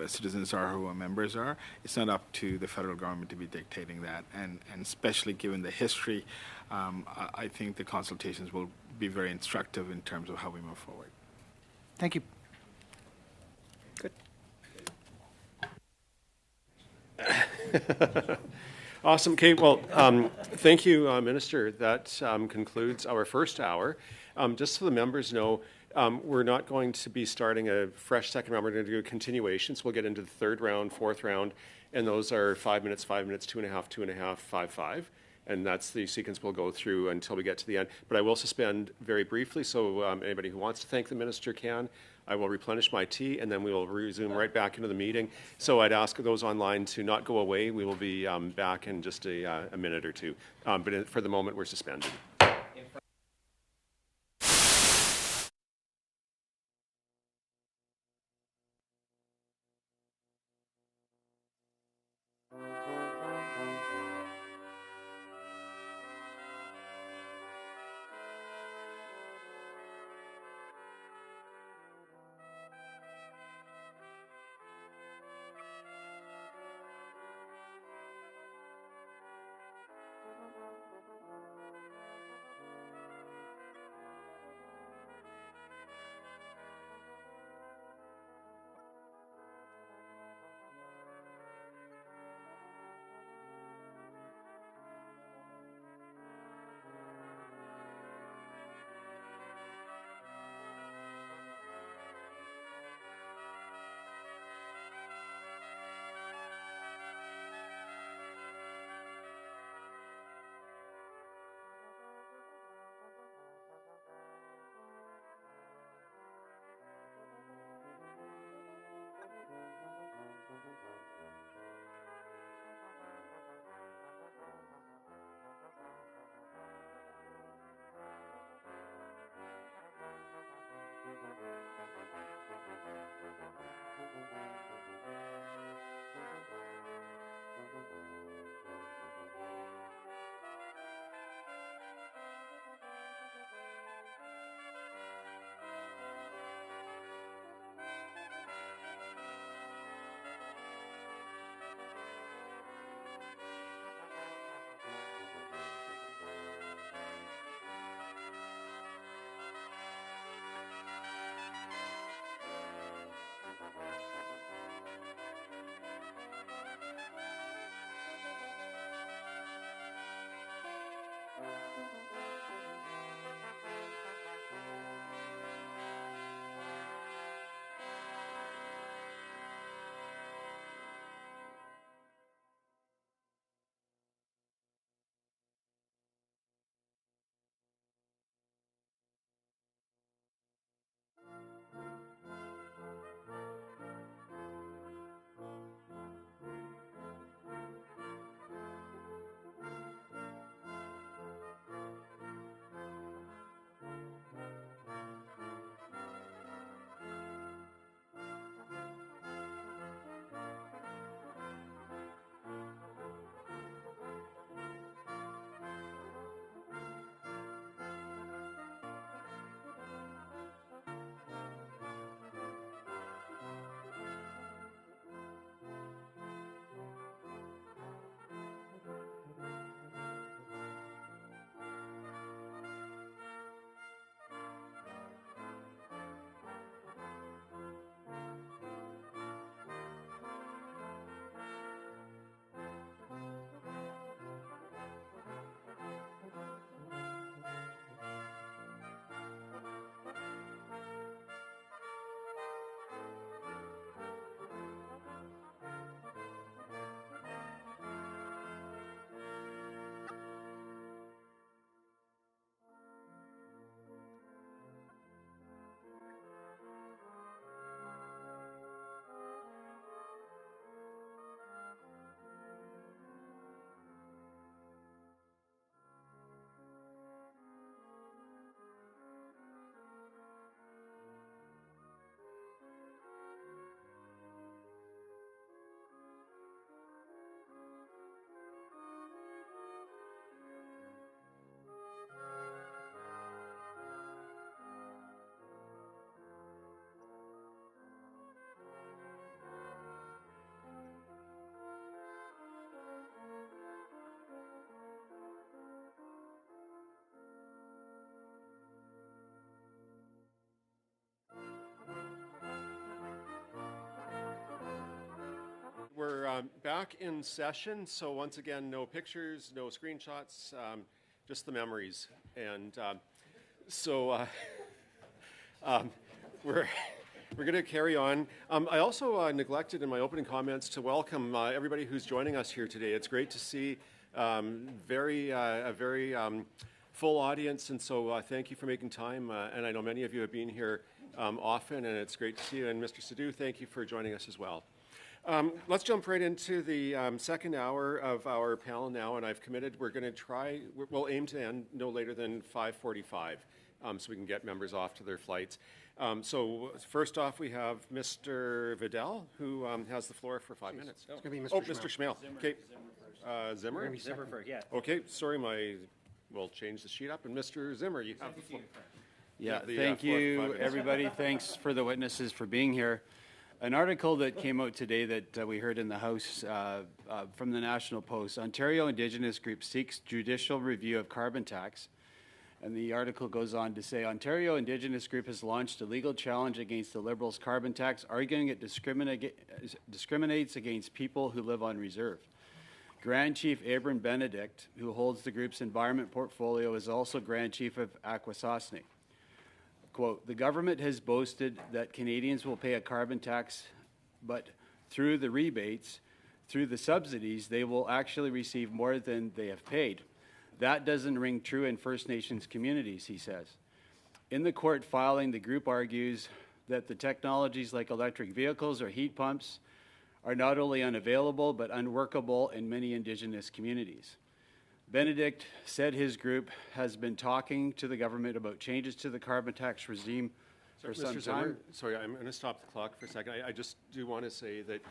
citizens are, who our members are. It's not up to the federal government to be dictating that, and especially given the history, I think the consultations will be very instructive in terms of how we move forward. Thank you. Good. Awesome. Okay, well, thank you, Minister. That concludes our first hour. Just so the members know, we're not going to be starting a fresh second round. We're going to do continuations. We'll get into the third round, fourth round, and those are 5 minutes, 5 minutes, 2.5, 2.5, 5, 5. And that's the sequence we'll go through until we get to the end. But I will suspend very briefly, so anybody who wants to thank the minister can. I will replenish my tea, and then we will resume right back into the meeting. So I'd ask those online to not go away. We will be back in just a minute or two. But for the moment, we're suspended. Back in session, so once again, no pictures, no screenshots, just the memories. And we're going to carry on. I also neglected in my opening comments to welcome everybody who's joining us here today. It's great to see a very full audience, and so thank you for making time. And I know many of you have been here often, and it's great to see you. And Mr. Sadhu, thank you for joining us as well. Let's jump right into the second hour of our panel now, and I've committed we're going to we'll aim to end no later than 5:45, so we can get members off to their flights. So first off, we have Mr. Vidal, who has the floor for 5 minutes. It's going to be Mr. Mr. Schmale. Okay. Zimmer? Zimmer first, yeah. Okay, sorry, we'll change the sheet up. And Mr. Zimmer, you have the floor. Yeah, The, thank floor for 5 you, minutes. everybody. Thanks for the witnesses for being here. An article that came out today that we heard in the House from the National Post, Ontario Indigenous Group seeks judicial review of carbon tax. And the article goes on to say, Ontario Indigenous Group has launched a legal challenge against the Liberals' carbon tax, arguing it discriminates against people who live on reserve. Grand Chief Abram Benedict, who holds the group's environment portfolio, is also Grand Chief of Akwesasne. Quote, the government has boasted that Canadians will pay a carbon tax, but through the rebates, through the subsidies, they will actually receive more than they have paid. That doesn't ring true in First Nations communities, he says. In the court filing, the group argues that the technologies like electric vehicles or heat pumps are not only unavailable, but unworkable in many Indigenous communities. Benedict said his group has been talking to the government about changes to the carbon tax regime for some Mr. Zimmer, time. sorry, I'm going to stop the clock for a second. I just do want to say that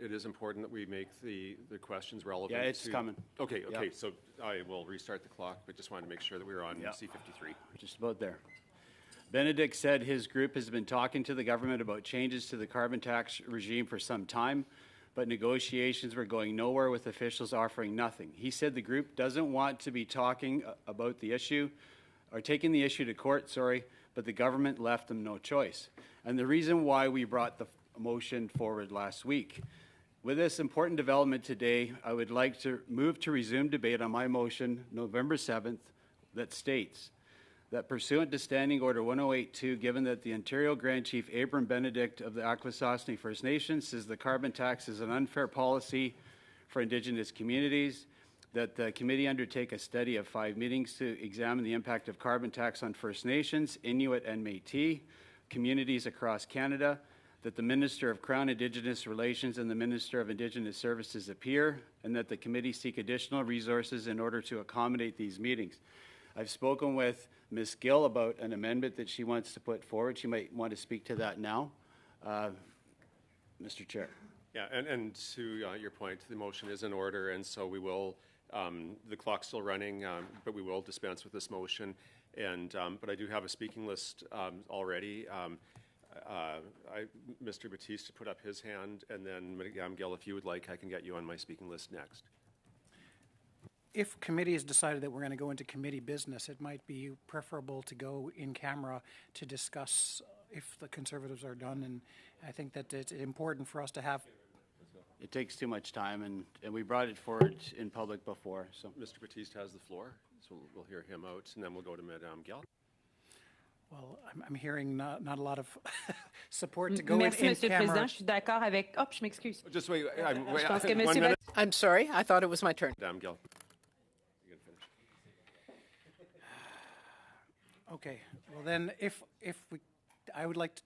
it is important that we make the questions relevant. Yeah, it's coming. Okay, Yep. so I will restart the clock, but just wanted to make sure that we were on Yep. C-53. Just about there. Benedict said his group has been talking to the government about changes to the carbon tax regime for some time, but negotiations were going nowhere with officials offering nothing. He said the group doesn't want to be talking about the issue or taking the issue to court, but the government left them no choice. And the reason why we brought the motion forward last week. With this important development today, I would like to move to resume debate on my motion November 7th that states that pursuant to Standing Order 1082, given that the Ontario Grand Chief Abram Benedict of the Akwesasne First Nation says the carbon tax is an unfair policy for Indigenous communities, that the committee undertake a study of 5 meetings to examine the impact of carbon tax on First Nations, Inuit and Métis communities across Canada, that the Minister of Crown Indigenous Relations and the Minister of Indigenous Services appear, and that the committee seek additional resources in order to accommodate these meetings. I've spoken with Ms. Gill about an amendment that she wants to put forward. She might want to speak to that now. Mr. Chair. Yeah, and to your point, the motion is in order, and so we will, the clock's still running, but we will dispense with this motion. And but I do have a speaking list already. Mr. Batiste put up his hand, and then Madame Gill, if you would like, I can get you on my speaking list next. If committee has decided that we're going to go into committee business, it might be preferable to go in camera to discuss if the Conservatives are done. And I think that it's important for us to have. It takes too much time, and we brought it forward in public before. So, Mr. Batiste has the floor, so we'll hear him out, and then we'll go to Madame Gill. Well, I'm hearing not a lot of support to go Merci, in Monsieur le camera. Président. Je suis d'accord avec... Oh, je m'excuse. Just wait. Je pense que 1 Monsieur minute. I'm sorry, I thought it was my turn. Madame Gill. You can finish. Okay. Well, then, if we, I would like to,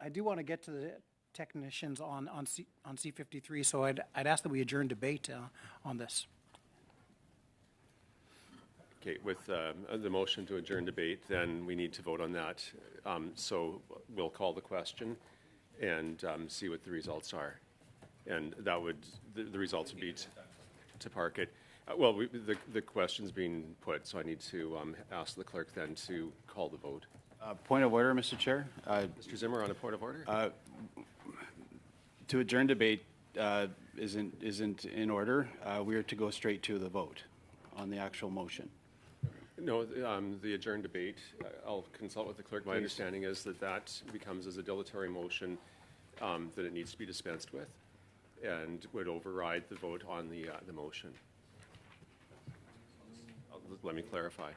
I do want to get to the technicians on C-53, so I'd ask that we adjourn debate on this. Okay, with the motion to adjourn debate, then we need to vote on that. So we'll call the question and see what the results are. And that would, the results would be to park it. Well, the question's being put, so I need to ask the clerk then to call the vote. point of order, Mr. Chair. Mr. Zimmer, on a point of order? To adjourn debate isn't in order. We are to go straight to the vote on the actual motion. No, the adjourned debate, I'll consult with the clerk. My understanding is that becomes as a dilatory motion, that it needs to be dispensed with. and would override the vote on the motion. Let me clarify.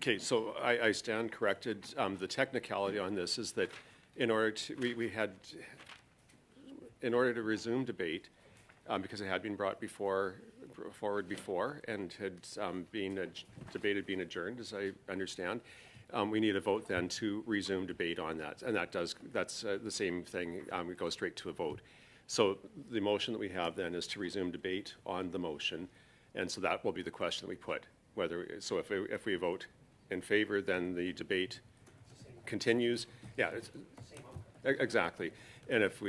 Okay, so I stand corrected. The technicality on this is that in order to, in order to resume debate, because it had been brought forward before and had been debated being adjourned, as I understand, we need a vote then to resume debate on that. And that's the same thing. We go straight to a vote. So the motion that we have then is to resume debate on the motion. And so that will be the question that we put. So if we vote in favor, then the debate continues. Yeah, exactly. And if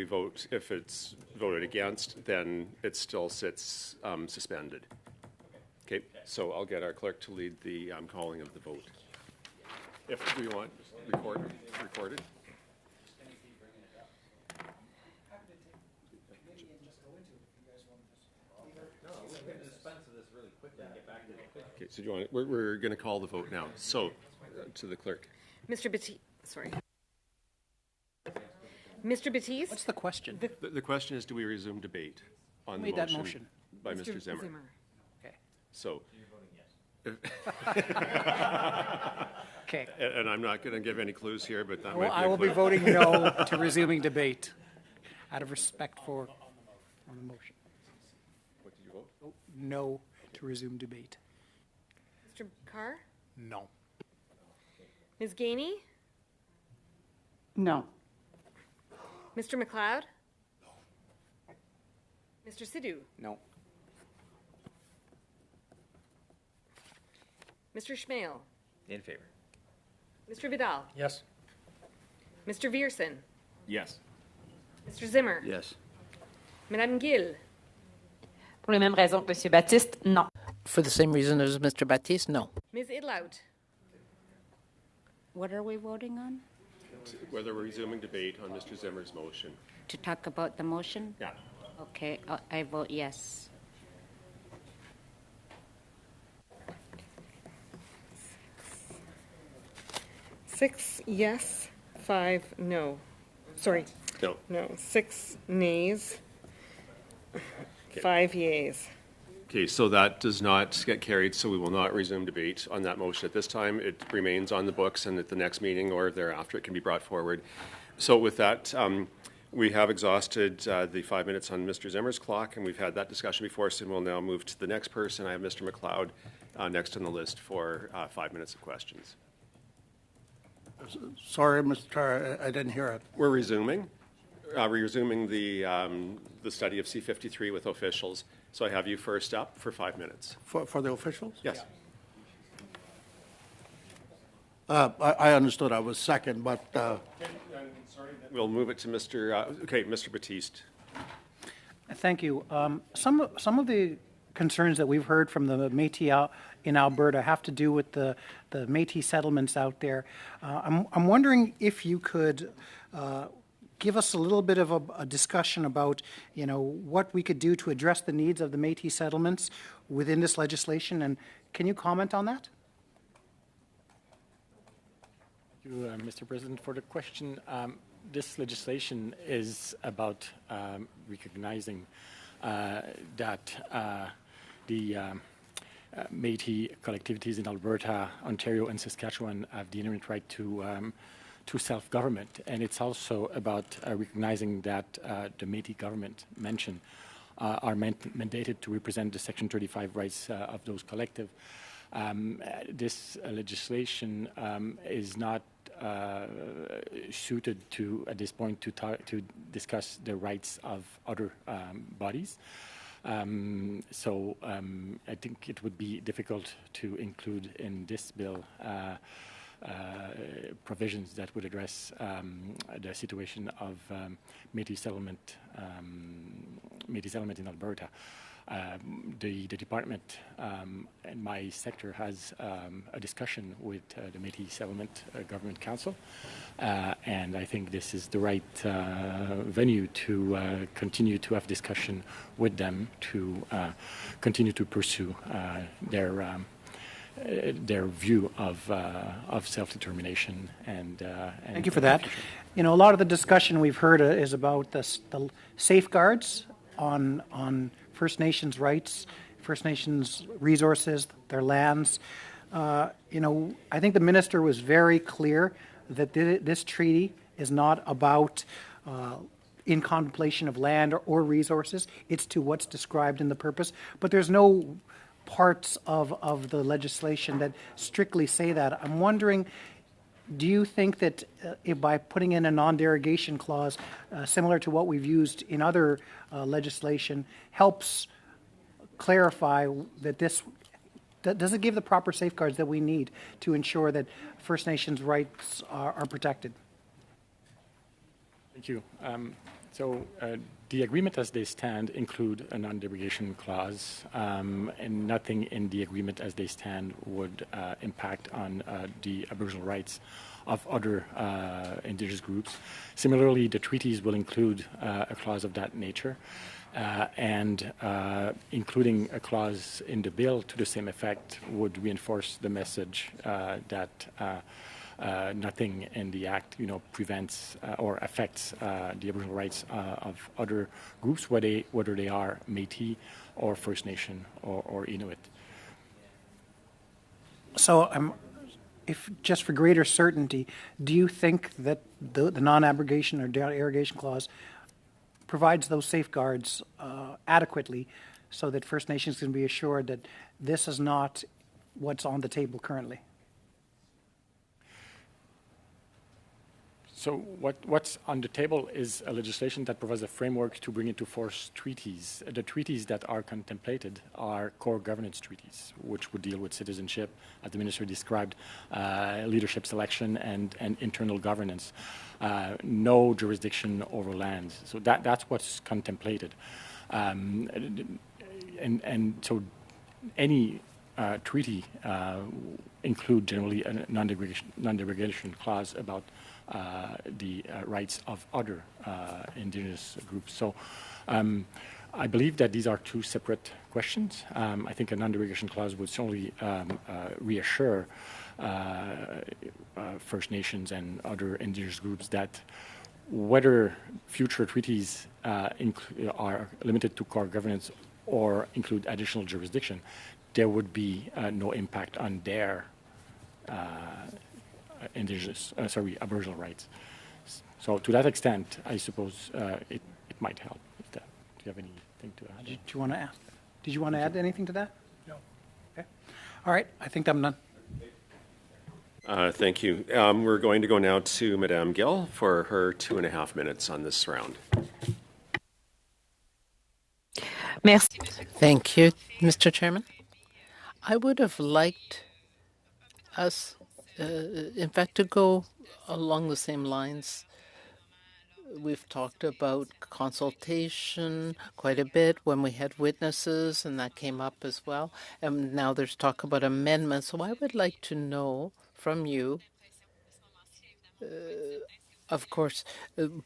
it's voted against, then it still sits suspended. Okay, so I'll get our clerk to lead the calling of the vote. If we want recorded. Okay, so do you want? We're going to call the vote now. So, to the clerk. Mr. Batiste, sorry. Mr. Batiste? What's the question? The question is, do we resume debate on the Made motion, that motion by Mr. Zimmer? Okay. So. Okay. And I'm not going to give any clues here, but that Well, might be I will be voting no to resuming debate out of respect for on the motion. What did you vote? No to resume debate. Mr. Carr? No. Ms. Gainey? No. Mr. McLeod? Mr. Sidhu? No. Mr. Schmale? In favor. Mr. Vidal? Yes. Mr. Viersen? Yes. Mr. Zimmer? Yes. Madame Gill? Pour les mêmes raisons que M. Baptiste, non. For the same reason as Mr. Baptiste, no. Ms. Idlout? What are we voting on? Whether we're resuming debate on Mr. Zimmer's motion. To talk about the motion? Yeah. Okay, I vote yes. Six yes, 5 no. Sorry. No. No. 6 nays, 5 yeas. Okay, so that does not get carried, so we will not resume debate on that motion at this time. It remains on the books, and at the next meeting or thereafter, it can be brought forward. So with that, we have exhausted the 5 minutes on Mr. Zimmer's clock, and we've had that discussion before, so we'll now move to the next person. I have Mr. McLeod next on the list for 5 minutes of questions. Sorry, Mr. Chair, I didn't hear it. We're resuming. We're resuming the study of C-53 with officials. So I have you first up for 5 minutes. For the officials? Yes. I understood I was second, but We'll move it to Mr. Batiste. Thank you. Some of the concerns that we've heard from the Métis in Alberta have to do with the Métis settlements out there. I'm wondering if you could give us a little bit of a discussion about, what we could do to address the needs of the Métis settlements within this legislation, and can you comment on that? Thank you, Mr. President, for the question. This legislation is about recognizing that the Métis collectivities in Alberta, Ontario, and Saskatchewan have the inherent right to self-government, and it's also about recognizing that the Métis government mentioned are mandated to represent the Section 35 rights of those collective. This legislation is not suited to, at this point, to discuss the rights of other bodies. So I think it would be difficult to include in this bill provisions that would address the situation of Métis settlement in Alberta. The department in my sector has a discussion with the Métis Settlement Government Council, and I think this is the right venue to continue to have discussion with them to continue to pursue their view of self-determination and thank you for that. A lot of the discussion we've heard is about the safeguards on First Nations rights, First Nations resources, their lands. I think the minister was very clear that this treaty is not about in contemplation of land or resources. It's to what's described in the purpose. But there's no parts of the legislation that strictly say that. I'm wondering, do you think that by putting in a non-derogation clause similar to what we've used in other legislation helps clarify that does it give the proper safeguards that we need to ensure that First Nations rights are protected? Thank you. The agreement as they stand include a non-derogation clause, and nothing in the agreement as they stand would impact on the Aboriginal rights of other Indigenous groups. Similarly, the treaties will include a clause of that nature, and including a clause in the bill to the same effect would reinforce the message that nothing in the Act, prevents or affects the Aboriginal rights of other groups, whether they are Métis or First Nation or Inuit. So, if just for greater certainty, do you think that the non-abrogation or derogation clause provides those safeguards adequately so that First Nations can be assured that this is not what's on the table currently? So what's on the table is a legislation that provides a framework to bring into force treaties. The treaties that are contemplated are core governance treaties, which would deal with citizenship, as the minister described, leadership selection, and internal governance. No jurisdiction over lands. So that's what's contemplated. And so any treaty include generally a non-derogation clause about the rights of other Indigenous groups. So I believe that these are two separate questions. I think a non-derogation clause would certainly reassure First Nations and other Indigenous groups that whether future treaties are limited to core governance or include additional jurisdiction, there would be no impact on their Aboriginal rights. So to that extent, I suppose it might help. Do you have anything to add? Did you want to ask? Did you want to add anything to that? No. Okay. All right. I think I'm done. Thank you. We're going to go now to Madame Gill for her 2.5 minutes on this round. Merci. Thank you, Mr. Chairman. I would have liked us, in fact, to go along the same lines. We've talked about consultation quite a bit when we had witnesses, and that came up as well. And now there's talk about amendments. So I would like to know from you Of course,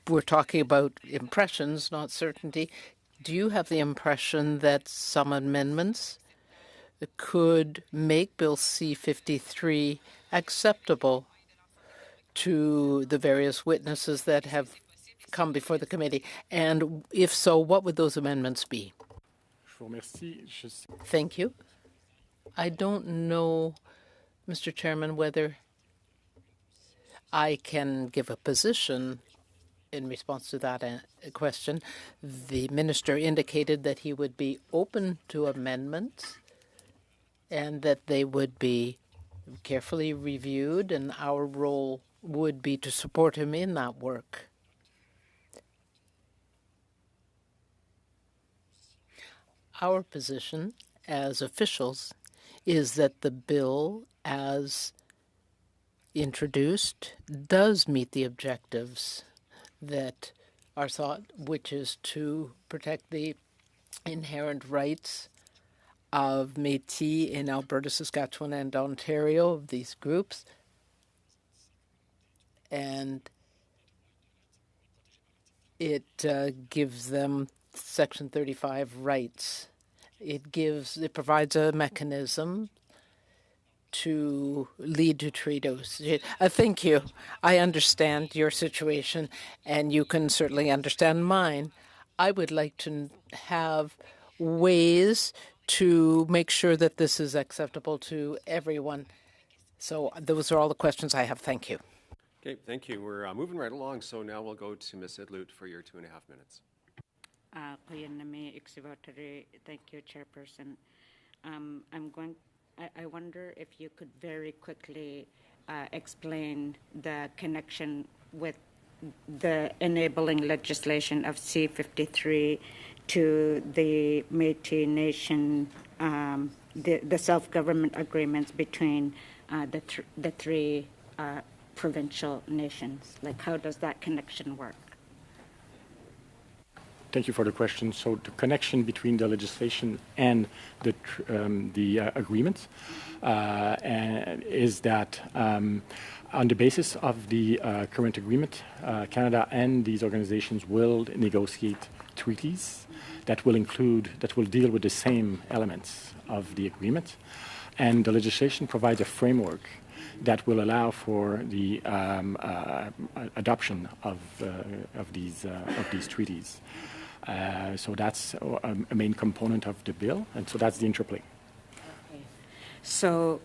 we're talking about impressions, not certainty. Do you have the impression that some amendments could make Bill C-53 acceptable to the various witnesses that have come before the committee? And if so, what would those amendments be? Thank you. I don't know, Mr. Chairman, whether I can give a position in response to that question. The minister indicated that he would be open to amendments and that they would be carefully reviewed, and our role would be to support him in that work. Our position as officials is that the bill, as introduced, does meet the objectives that are sought, which is to protect the inherent rights of Métis in Alberta, Saskatchewan, and Ontario, of these groups, and it gives them Section 35 rights. It provides a mechanism to lead to treaties. Thank you. I understand your situation, and you can certainly understand mine. I would like to have ways to make sure that this is acceptable to everyone. So those are all the questions I have. Thank you. Okay, thank you. We're moving right along, so now we'll go to Ms. Idlut for your 2.5 minutes. Thank you, Chairperson. I wonder if you could very quickly explain the connection with the enabling legislation of C-53 to the Métis Nation, the self-government agreements between the three provincial nations. Like, how does that connection work? Thank you for the question. So the connection between the legislation and the agreement is that on the basis of the current agreement, Canada and these organizations will negotiate treaties that will deal with the same elements of the agreement, and the legislation provides a framework that will allow for the adoption of these treaties. So that's a main component of the bill, and so that's the interplay. Okay. So,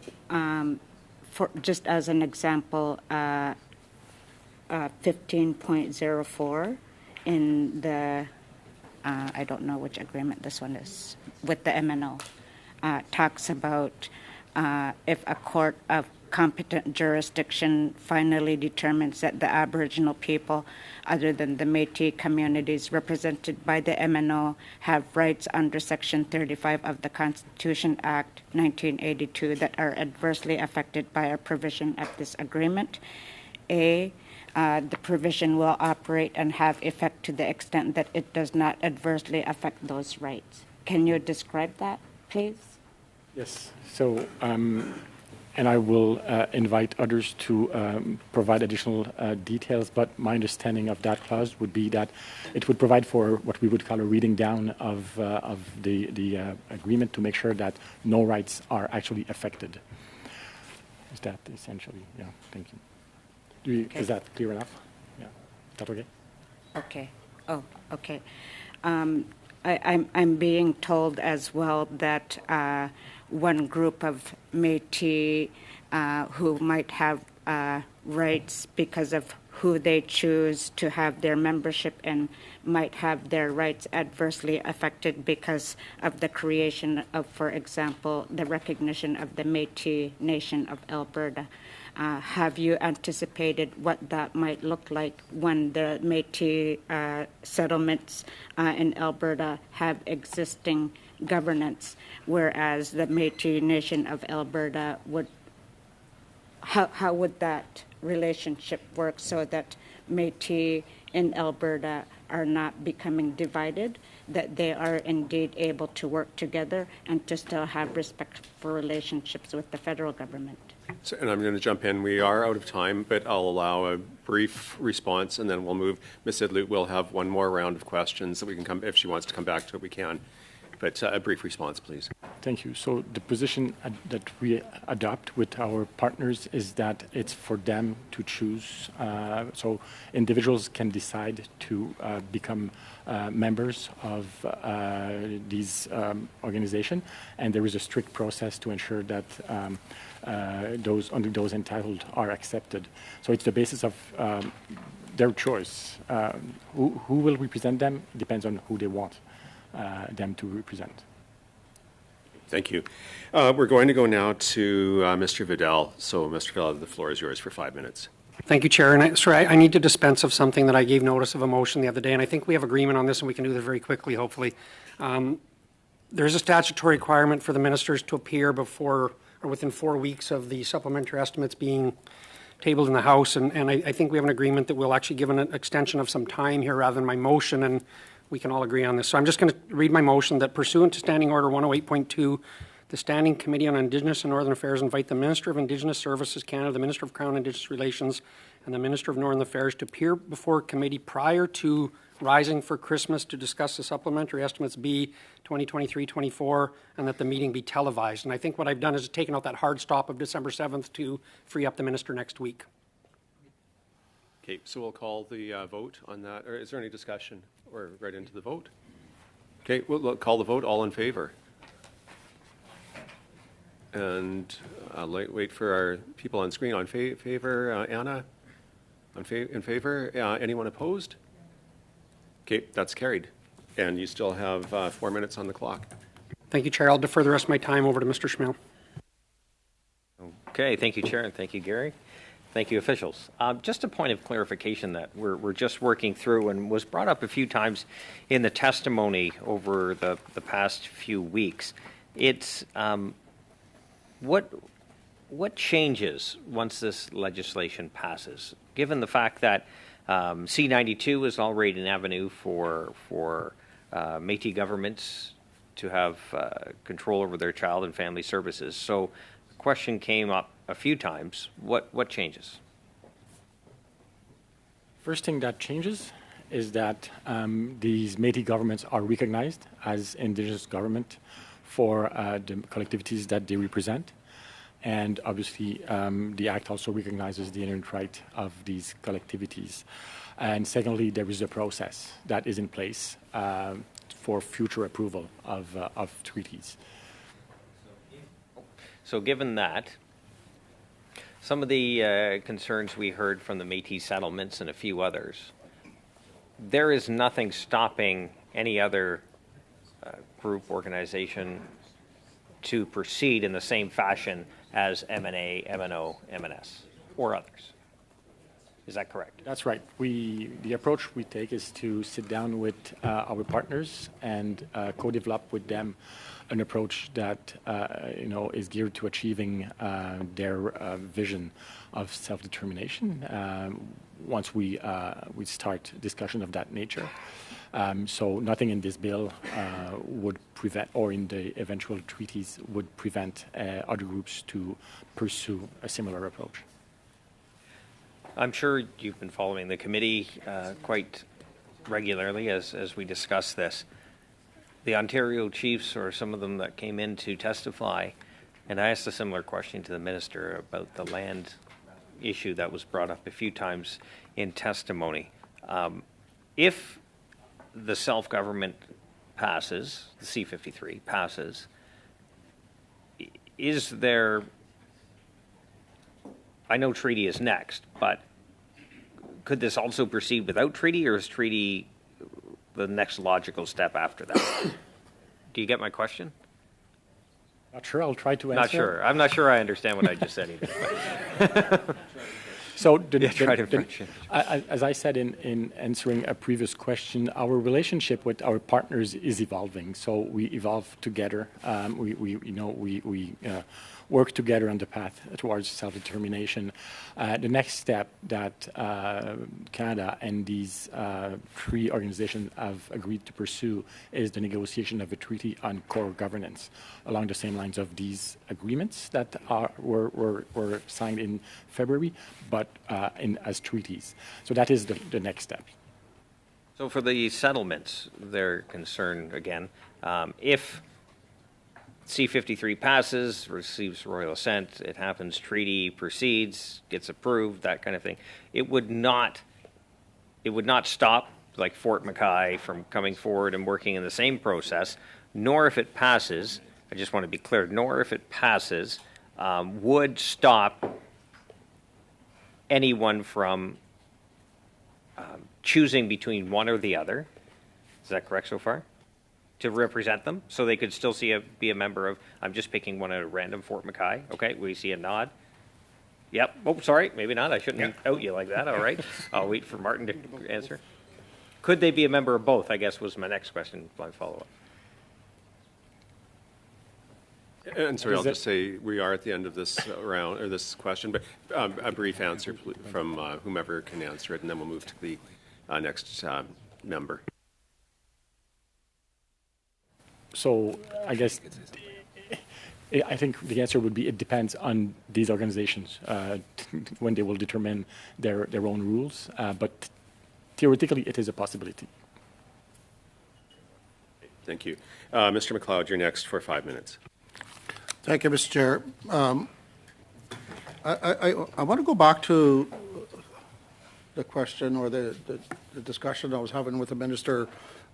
for just as an example, 15.04 in the I don't know which agreement this one is with the MNO talks about if a court of competent jurisdiction finally determines that the Aboriginal people, other than the Métis communities represented by the MNO, have rights under Section 35 of the Constitution Act 1982 that are adversely affected by a provision of this agreement. The provision will operate and have effect to the extent that it does not adversely affect those rights. Can you describe that, please? Yes. So, and I will invite others to provide additional details, but my understanding of that clause would be that it would provide for what we would call a reading down of the agreement to make sure that no rights are actually affected. Is that essentially? Yeah, thank you. Okay. Is that clear enough? Yeah, is that okay? Okay. Oh, okay. I'm being told as well that one group of Métis who might have rights because of who they choose to have their membership in might have their rights adversely affected because of the creation of, for example, the recognition of the Métis Nation of Alberta. Have you anticipated what that might look like when the Métis settlements in Alberta have existing governance, whereas the Métis Nation of Alberta would? How would that relationship work so that Métis in Alberta are not becoming divided, that they are indeed able to work together and to still have respectful relationships with the federal government? So, and I'm going to jump in. We are out of time, but I'll allow a brief response, and then we'll move. Ms. Idlut will have one more round of questions that we can come, if she wants to come back to it, we can. But a brief response, please. Thank you. So the position that we adopt with our partners is that it's for them to choose. So individuals can decide to become members of these organizations, and there is a strict process to ensure that those entitled are accepted. So it's the basis of their choice. Who will represent them depends on who they want them to represent. Thank you. We're going to go now to Mr. Vidal. So, Mr. Vidal, the floor is yours for 5 minutes. Thank you, Chair. And I need to dispense of something that I gave notice of a motion the other day, and I think we have agreement on this, and we can do this very quickly, hopefully. There's a statutory requirement for the ministers to appear before or within 4 weeks of the supplementary estimates being tabled in the House, and I think we have an agreement that we'll actually give an extension of some time here rather than my motion, and we can all agree on this. So I'm just going to read my motion that pursuant to Standing Order 108.2, the Standing Committee on Indigenous and Northern Affairs invite the Minister of Indigenous Services Canada, the Minister of Crown and Indigenous Relations, and the Minister of Northern Affairs to appear before committee prior to rising for Christmas to discuss the supplementary estimates B 2023-24, and that the meeting be televised. And I think what I've done is taken out that hard stop of December 7th to free up the minister next week. Okay, so we'll call the vote on that. Or is there any discussion? Or right into the vote? Okay, we'll call the vote. All in favor? And wait for our people on screen. On favor, Anna? In favor? Anyone opposed? Okay, that's carried. And you still have 4 minutes on the clock. Thank you, Chair. I'll defer the rest of my time over to Mr. Schmill. Okay, thank you, Chair, and thank you, Gary. Thank you, officials. Just a point of clarification that we're just working through and was brought up a few times in the testimony over the past few weeks. It's what changes once this legislation passes, given the fact that C-92 is already an avenue for Métis governments to have control over their child and family services. So the question came up a few times. What changes? First thing that changes is that these Métis governments are recognized as Indigenous government for the collectivities that they represent. And obviously, the Act also recognizes the inherent right of these collectivities. And secondly, there is a process that is in place for future approval of treaties. So given that, some of the concerns we heard from the Métis settlements and a few others, there is nothing stopping any other group, organization to proceed in the same fashion as MNA, MNO, MNS, or others. Is that correct? That's right. The approach we take is to sit down with our partners and co-develop with them an approach that is geared to achieving their vision of self-determination once we start discussion of that nature. So nothing in this bill would prevent, or in the eventual treaties, would prevent other groups to pursue a similar approach. I'm sure you've been following the committee quite regularly as we discuss this. The Ontario chiefs, or some of them that came in to testify, and I asked a similar question to the minister about the land issue that was brought up a few times in testimony. If the self-government passes, the C-53 passes, is there, I know treaty is next, but could this also proceed without treaty, or is treaty the next logical step after that? Do you get my question? Not sure. I'll try to answer. Not sure. I'm not sure I understand what I just said either. So, as I said in answering a previous question, our relationship with our partners is evolving. So we evolve together. We work together on the path towards self-determination. The next step that Canada and these three organizations have agreed to pursue is the negotiation of a treaty on core governance, along the same lines of these agreements that were signed in February, but as treaties. So that is the next step. So for the settlements, they're concerned again, if C-53 passes, receives royal assent, it happens, treaty proceeds, gets approved, that kind of thing, it would not stop like Fort McKay from coming forward and working in the same process, nor if it passes, I just want to be clear, nor if it passes, would stop anyone from choosing between one or the other. Is that correct so far? To represent them, so they could still be a member of, I'm just picking one out of random, Fort McKay. Okay, we see a nod. Yep. Oh, sorry, maybe not. I shouldn't out you like that. All right. I'll wait for Martin to answer. Could they be a member of both, I guess was my next question, my follow-up. And sorry, I'll just say we are at the end of this round, or this question, but a brief answer from whomever can answer it, and then we'll move to the next member. So I guess I think the answer would be it depends on these organizations when they will determine their own rules, but theoretically it is a possibility. Thank you. Mr. McLeod, you're next for 5 minutes. Thank you, Mr. Chair. I want to go back to the question or the discussion I was having with the minister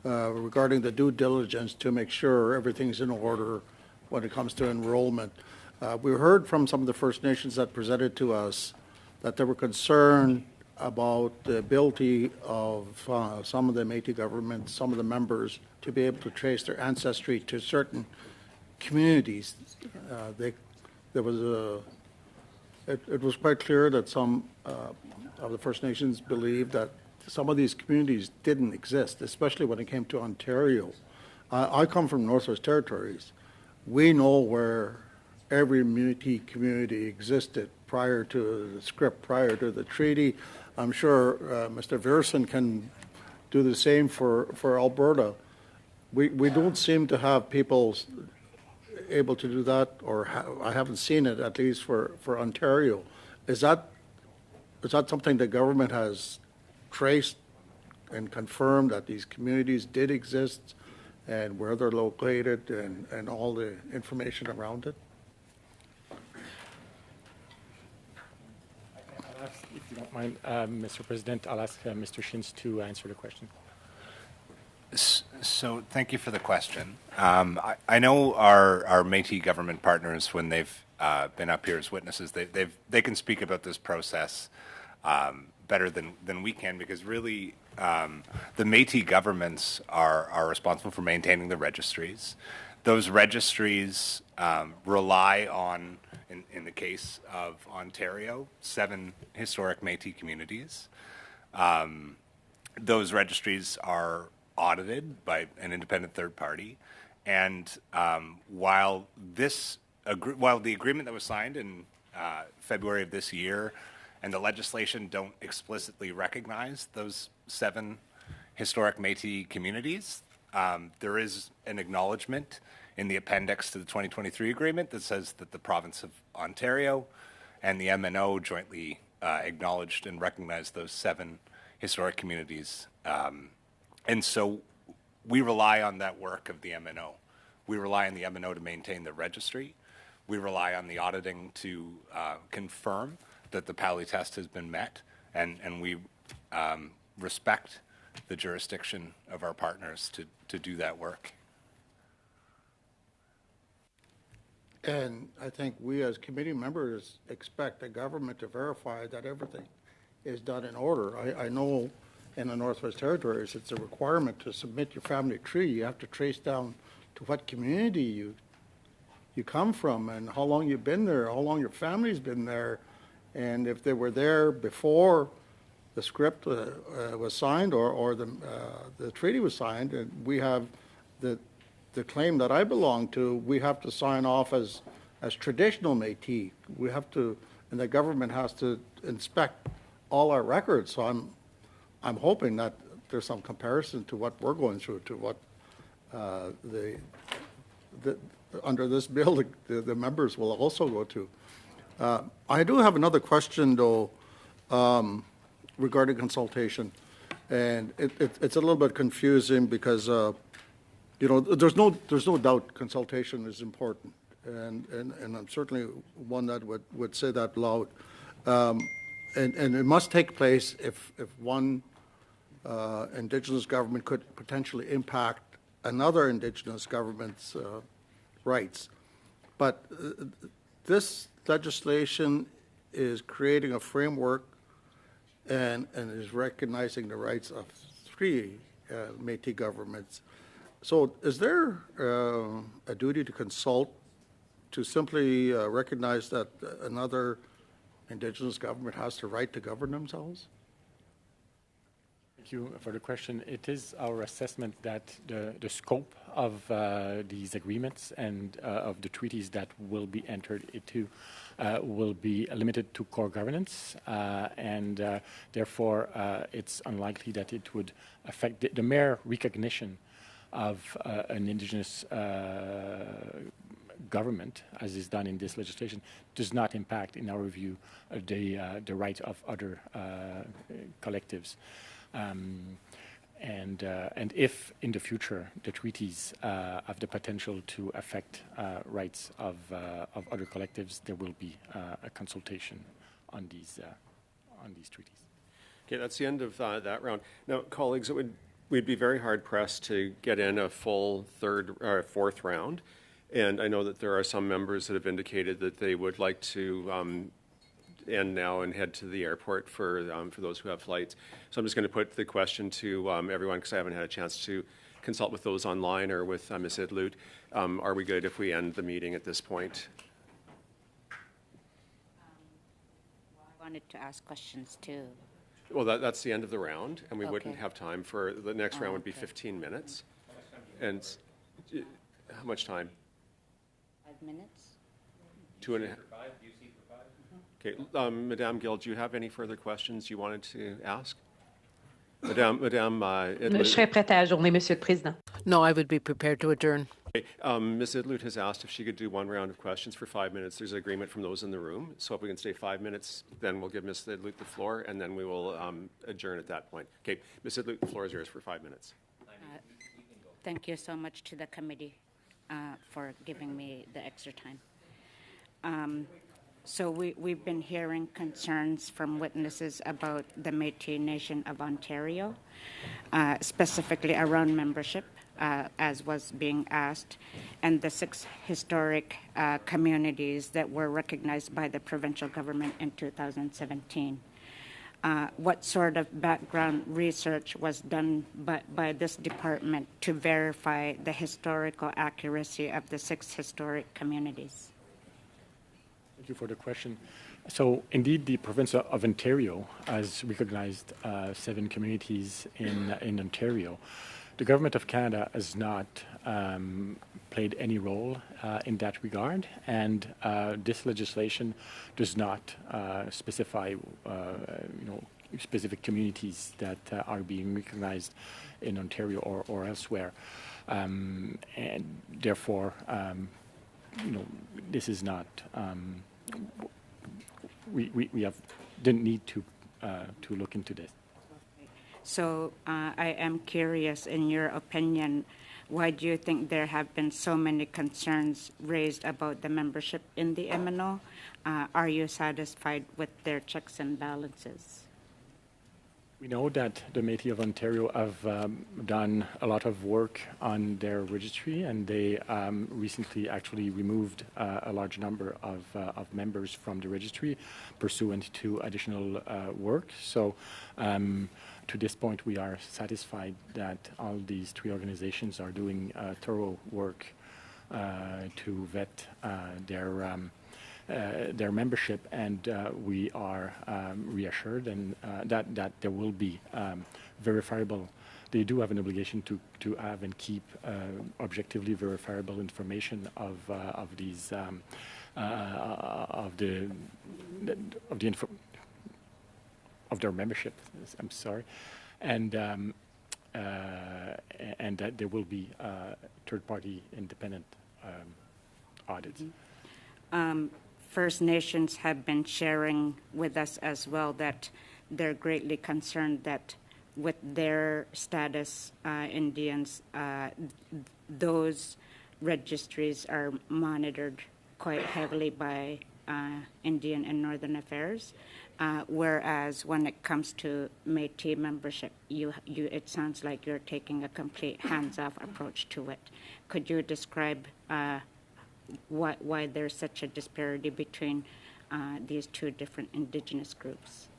regarding the due diligence to make sure everything's in order when it comes to enrollment. We heard from some of the First Nations that presented to us that they were concerned about the ability of some of the Métis government, some of the members, to be able to trace their ancestry to certain communities. It was quite clear that some of the First Nations believed that some of these communities didn't exist, especially when it came to Ontario. I come from Northwest Territories. We know where every Métis community existed prior to the script, prior to the treaty. I'm sure Mr. Verson can do the same for Alberta. We don't seem to have people able to do that, or I haven't seen it, at least for Ontario. Is that something the government has traced and confirmed that these communities did exist and where they're located and all the information around it? If you don't mind, Mr. President, I'll ask Mr. Shins to answer the question. So thank you for the question. I know our Métis government partners, when they've been up here as witnesses, they can speak about this process better than we can, because really the Métis governments are responsible for maintaining the registries. Those registries rely on, in the case of Ontario, 7 historic Métis communities. Those registries are audited by an independent third party, and while the agreement that was signed in February of this year and the legislation don't explicitly recognize those 7 historic Métis communities, there is an acknowledgement in the appendix to the 2023 agreement that says that the province of Ontario and the MNO jointly acknowledged and recognized those 7 historic communities. And so we rely on that work of the MNO. We rely on the MNO to maintain the registry. We rely on the auditing to confirm that the PALI test has been met, and we respect the jurisdiction of our partners to do that work. And I think we as committee members expect the government to verify that everything is done in order. I know in the Northwest Territories, it's a requirement to submit your family tree. You have to trace down to what community you come from and how long you've been there, how long your family's been there, and if they were there before the script was signed or the treaty was signed. And we have the claim that I belong to. We have to sign off as as traditional Métis, we have to, and the government has to inspect all our records. So I'm hoping that there's some comparison to what we're going through to what under this bill the members will also go to. I do have another question though regarding consultation, and it's a little bit confusing because you know there's no doubt consultation is important, and I'm certainly one that would say that loud. And it must take place if one Indigenous government could potentially impact another Indigenous government's rights. But this legislation is creating a framework and is recognizing the rights of three Métis governments. So is there a duty to consult to simply recognize that another Indigenous government has the right to govern themselves? Thank you for the question. It is our assessment that the scope of these agreements and of the treaties that will be entered into will be limited to core governance, and therefore it's unlikely that it would affect the mere recognition of an Indigenous government, as is done in this legislation, does not impact, in our view, the right of other collectives. And if in the future the treaties have the potential to affect rights of other collectives, there will be a consultation on these treaties. Okay, that's the end of that round. Now, colleagues, we'd be very hard pressed to get in a full third or fourth round, and I know that there are some members that have indicated that they would like to end now and head to the airport for those who have flights. So I'm just going to put the question to everyone because I haven't had a chance to consult with those online or with Ms. Idlout. Are we good if we end the meeting at this point? I wanted to ask questions too. Well, that's the end of the round, and we wouldn't have time for the next round. Would be 15 minutes. And how much time? 5 minutes. 2.5. Okay, Madame Gill, do you have any further questions you wanted to ask? Madame Je serais prête à ajourner, Monsieur le Président. No, I would be prepared to adjourn. Okay, Ms. Idlout has asked if she could do one round of questions for 5 minutes. There's an agreement from those in the room. So if we can stay 5 minutes, then we'll give Ms. Idlout the floor, and then we will adjourn at that point. Okay, Ms. Idlout, the floor is yours for 5 minutes. Thank you so much to the committee for giving me the extra time. So we've been hearing concerns from witnesses about the Métis Nation of Ontario, specifically around membership, as was being asked, and the 6 historic communities that were recognized by the provincial government in 2017. What sort of background research was done by this department to verify the historical accuracy of the 6 historic communities? Thank you for the question. So indeed, the province of Ontario has recognized 7 communities in Ontario. The government of Canada has not played any role in that regard, and this legislation does not specify, specific communities that are being recognized in Ontario or elsewhere, and therefore, this is not. We didn't need to look into this. So I am curious, in your opinion, why do you think there have been so many concerns raised about the membership in the MNO? Are you satisfied with their checks and balances? We know that the Métis of Ontario have done a lot of work on their registry, and they recently actually removed a large number of members from the registry pursuant to additional work. So to this point, we are satisfied that all these 3 organizations are doing thorough work to vet their membership, and we are reassured and that there will be verifiable. They do have an obligation to have and keep objectively verifiable information of these of the of their membership. I'm sorry, and that there will be third-party independent audits. First Nations have been sharing with us as well that they're greatly concerned that with their status Indians, those registries are monitored quite heavily by Indian and Northern Affairs, whereas when it comes to Métis membership, it sounds like you're taking a complete hands-off approach to it. Could you describe why there's such a disparity between these two different Indigenous groups?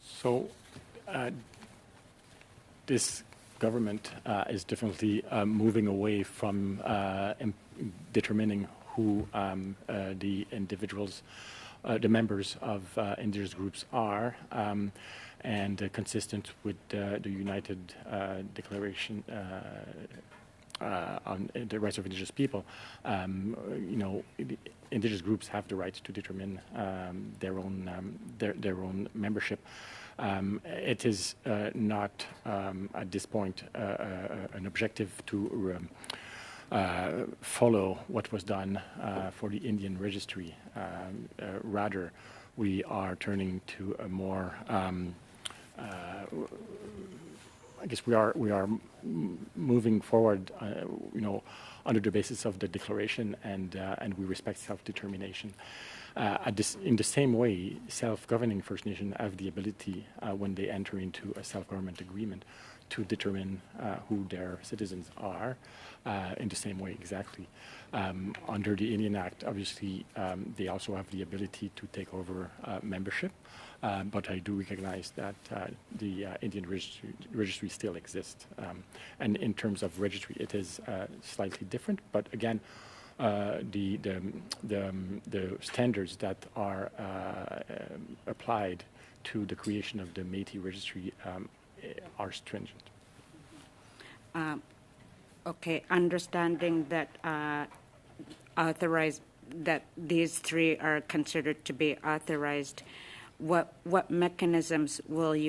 So this government is definitely moving away from determining who the individuals, the members of Indigenous groups are, and consistent with the United Declaration on the rights of Indigenous people. Indigenous groups have the right to determine their own membership. It is not at this point an objective to follow what was done for the Indian registry. Rather, we are turning to a more I guess we are moving forward, under the basis of the declaration, and we respect self-determination. In the same way, self-governing First Nations have the ability, when they enter into a self-government agreement, to determine who their citizens are. In the same way, exactly. Under the Indian Act, obviously, they also have the ability to take over membership. But I do recognize that the Indian registry still exists. And in terms of registry, it is slightly different. But again, the standards that are applied to the creation of the Métis registry are stringent. Okay, understanding that authorized, that these three are considered to be authorized, what mechanisms will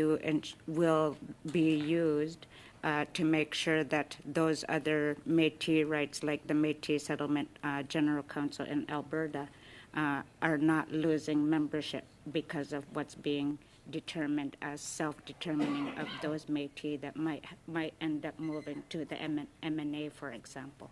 be used to make sure that those other Métis rights, like the Métis Settlement General Council in Alberta, are not losing membership because of what's being determined as self-determining of those Métis that might end up moving to the MNA, for example?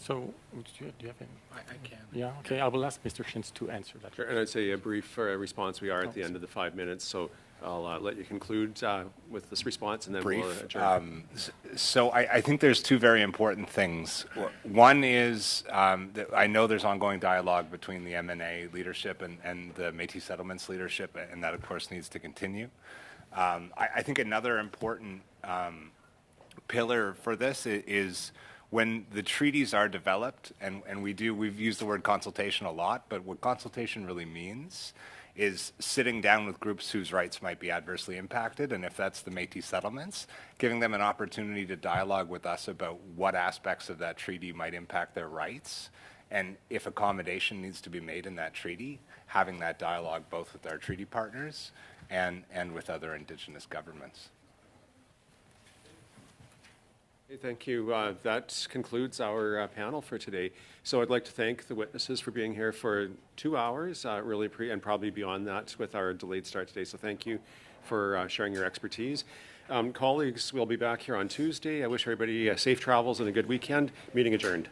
So, do you have any? I can. Yeah, okay. I will ask Mr. Shins to answer that. Sure, and I'd say a brief response. We are at the end of the 5 minutes, so I'll let you conclude with this response, and then we'll adjourn. So I think there's two very important things. One is that I know there's ongoing dialogue between the MNA leadership and the Métis Settlements leadership, and that, of course, needs to continue. I think another important pillar for this is when the treaties are developed, and we've used the word consultation a lot, but what consultation really means is sitting down with groups whose rights might be adversely impacted, and if that's the Métis settlements, giving them an opportunity to dialogue with us about what aspects of that treaty might impact their rights, and if accommodation needs to be made in that treaty, having that dialogue both with our treaty partners and with other Indigenous governments. Thank you. That concludes our panel for today. So I'd like to thank the witnesses for being here for 2 hours, and probably beyond that with our delayed start today. So thank you for sharing your expertise. Colleagues, we'll be back here on Tuesday. I wish everybody safe travels and a good weekend. Meeting adjourned.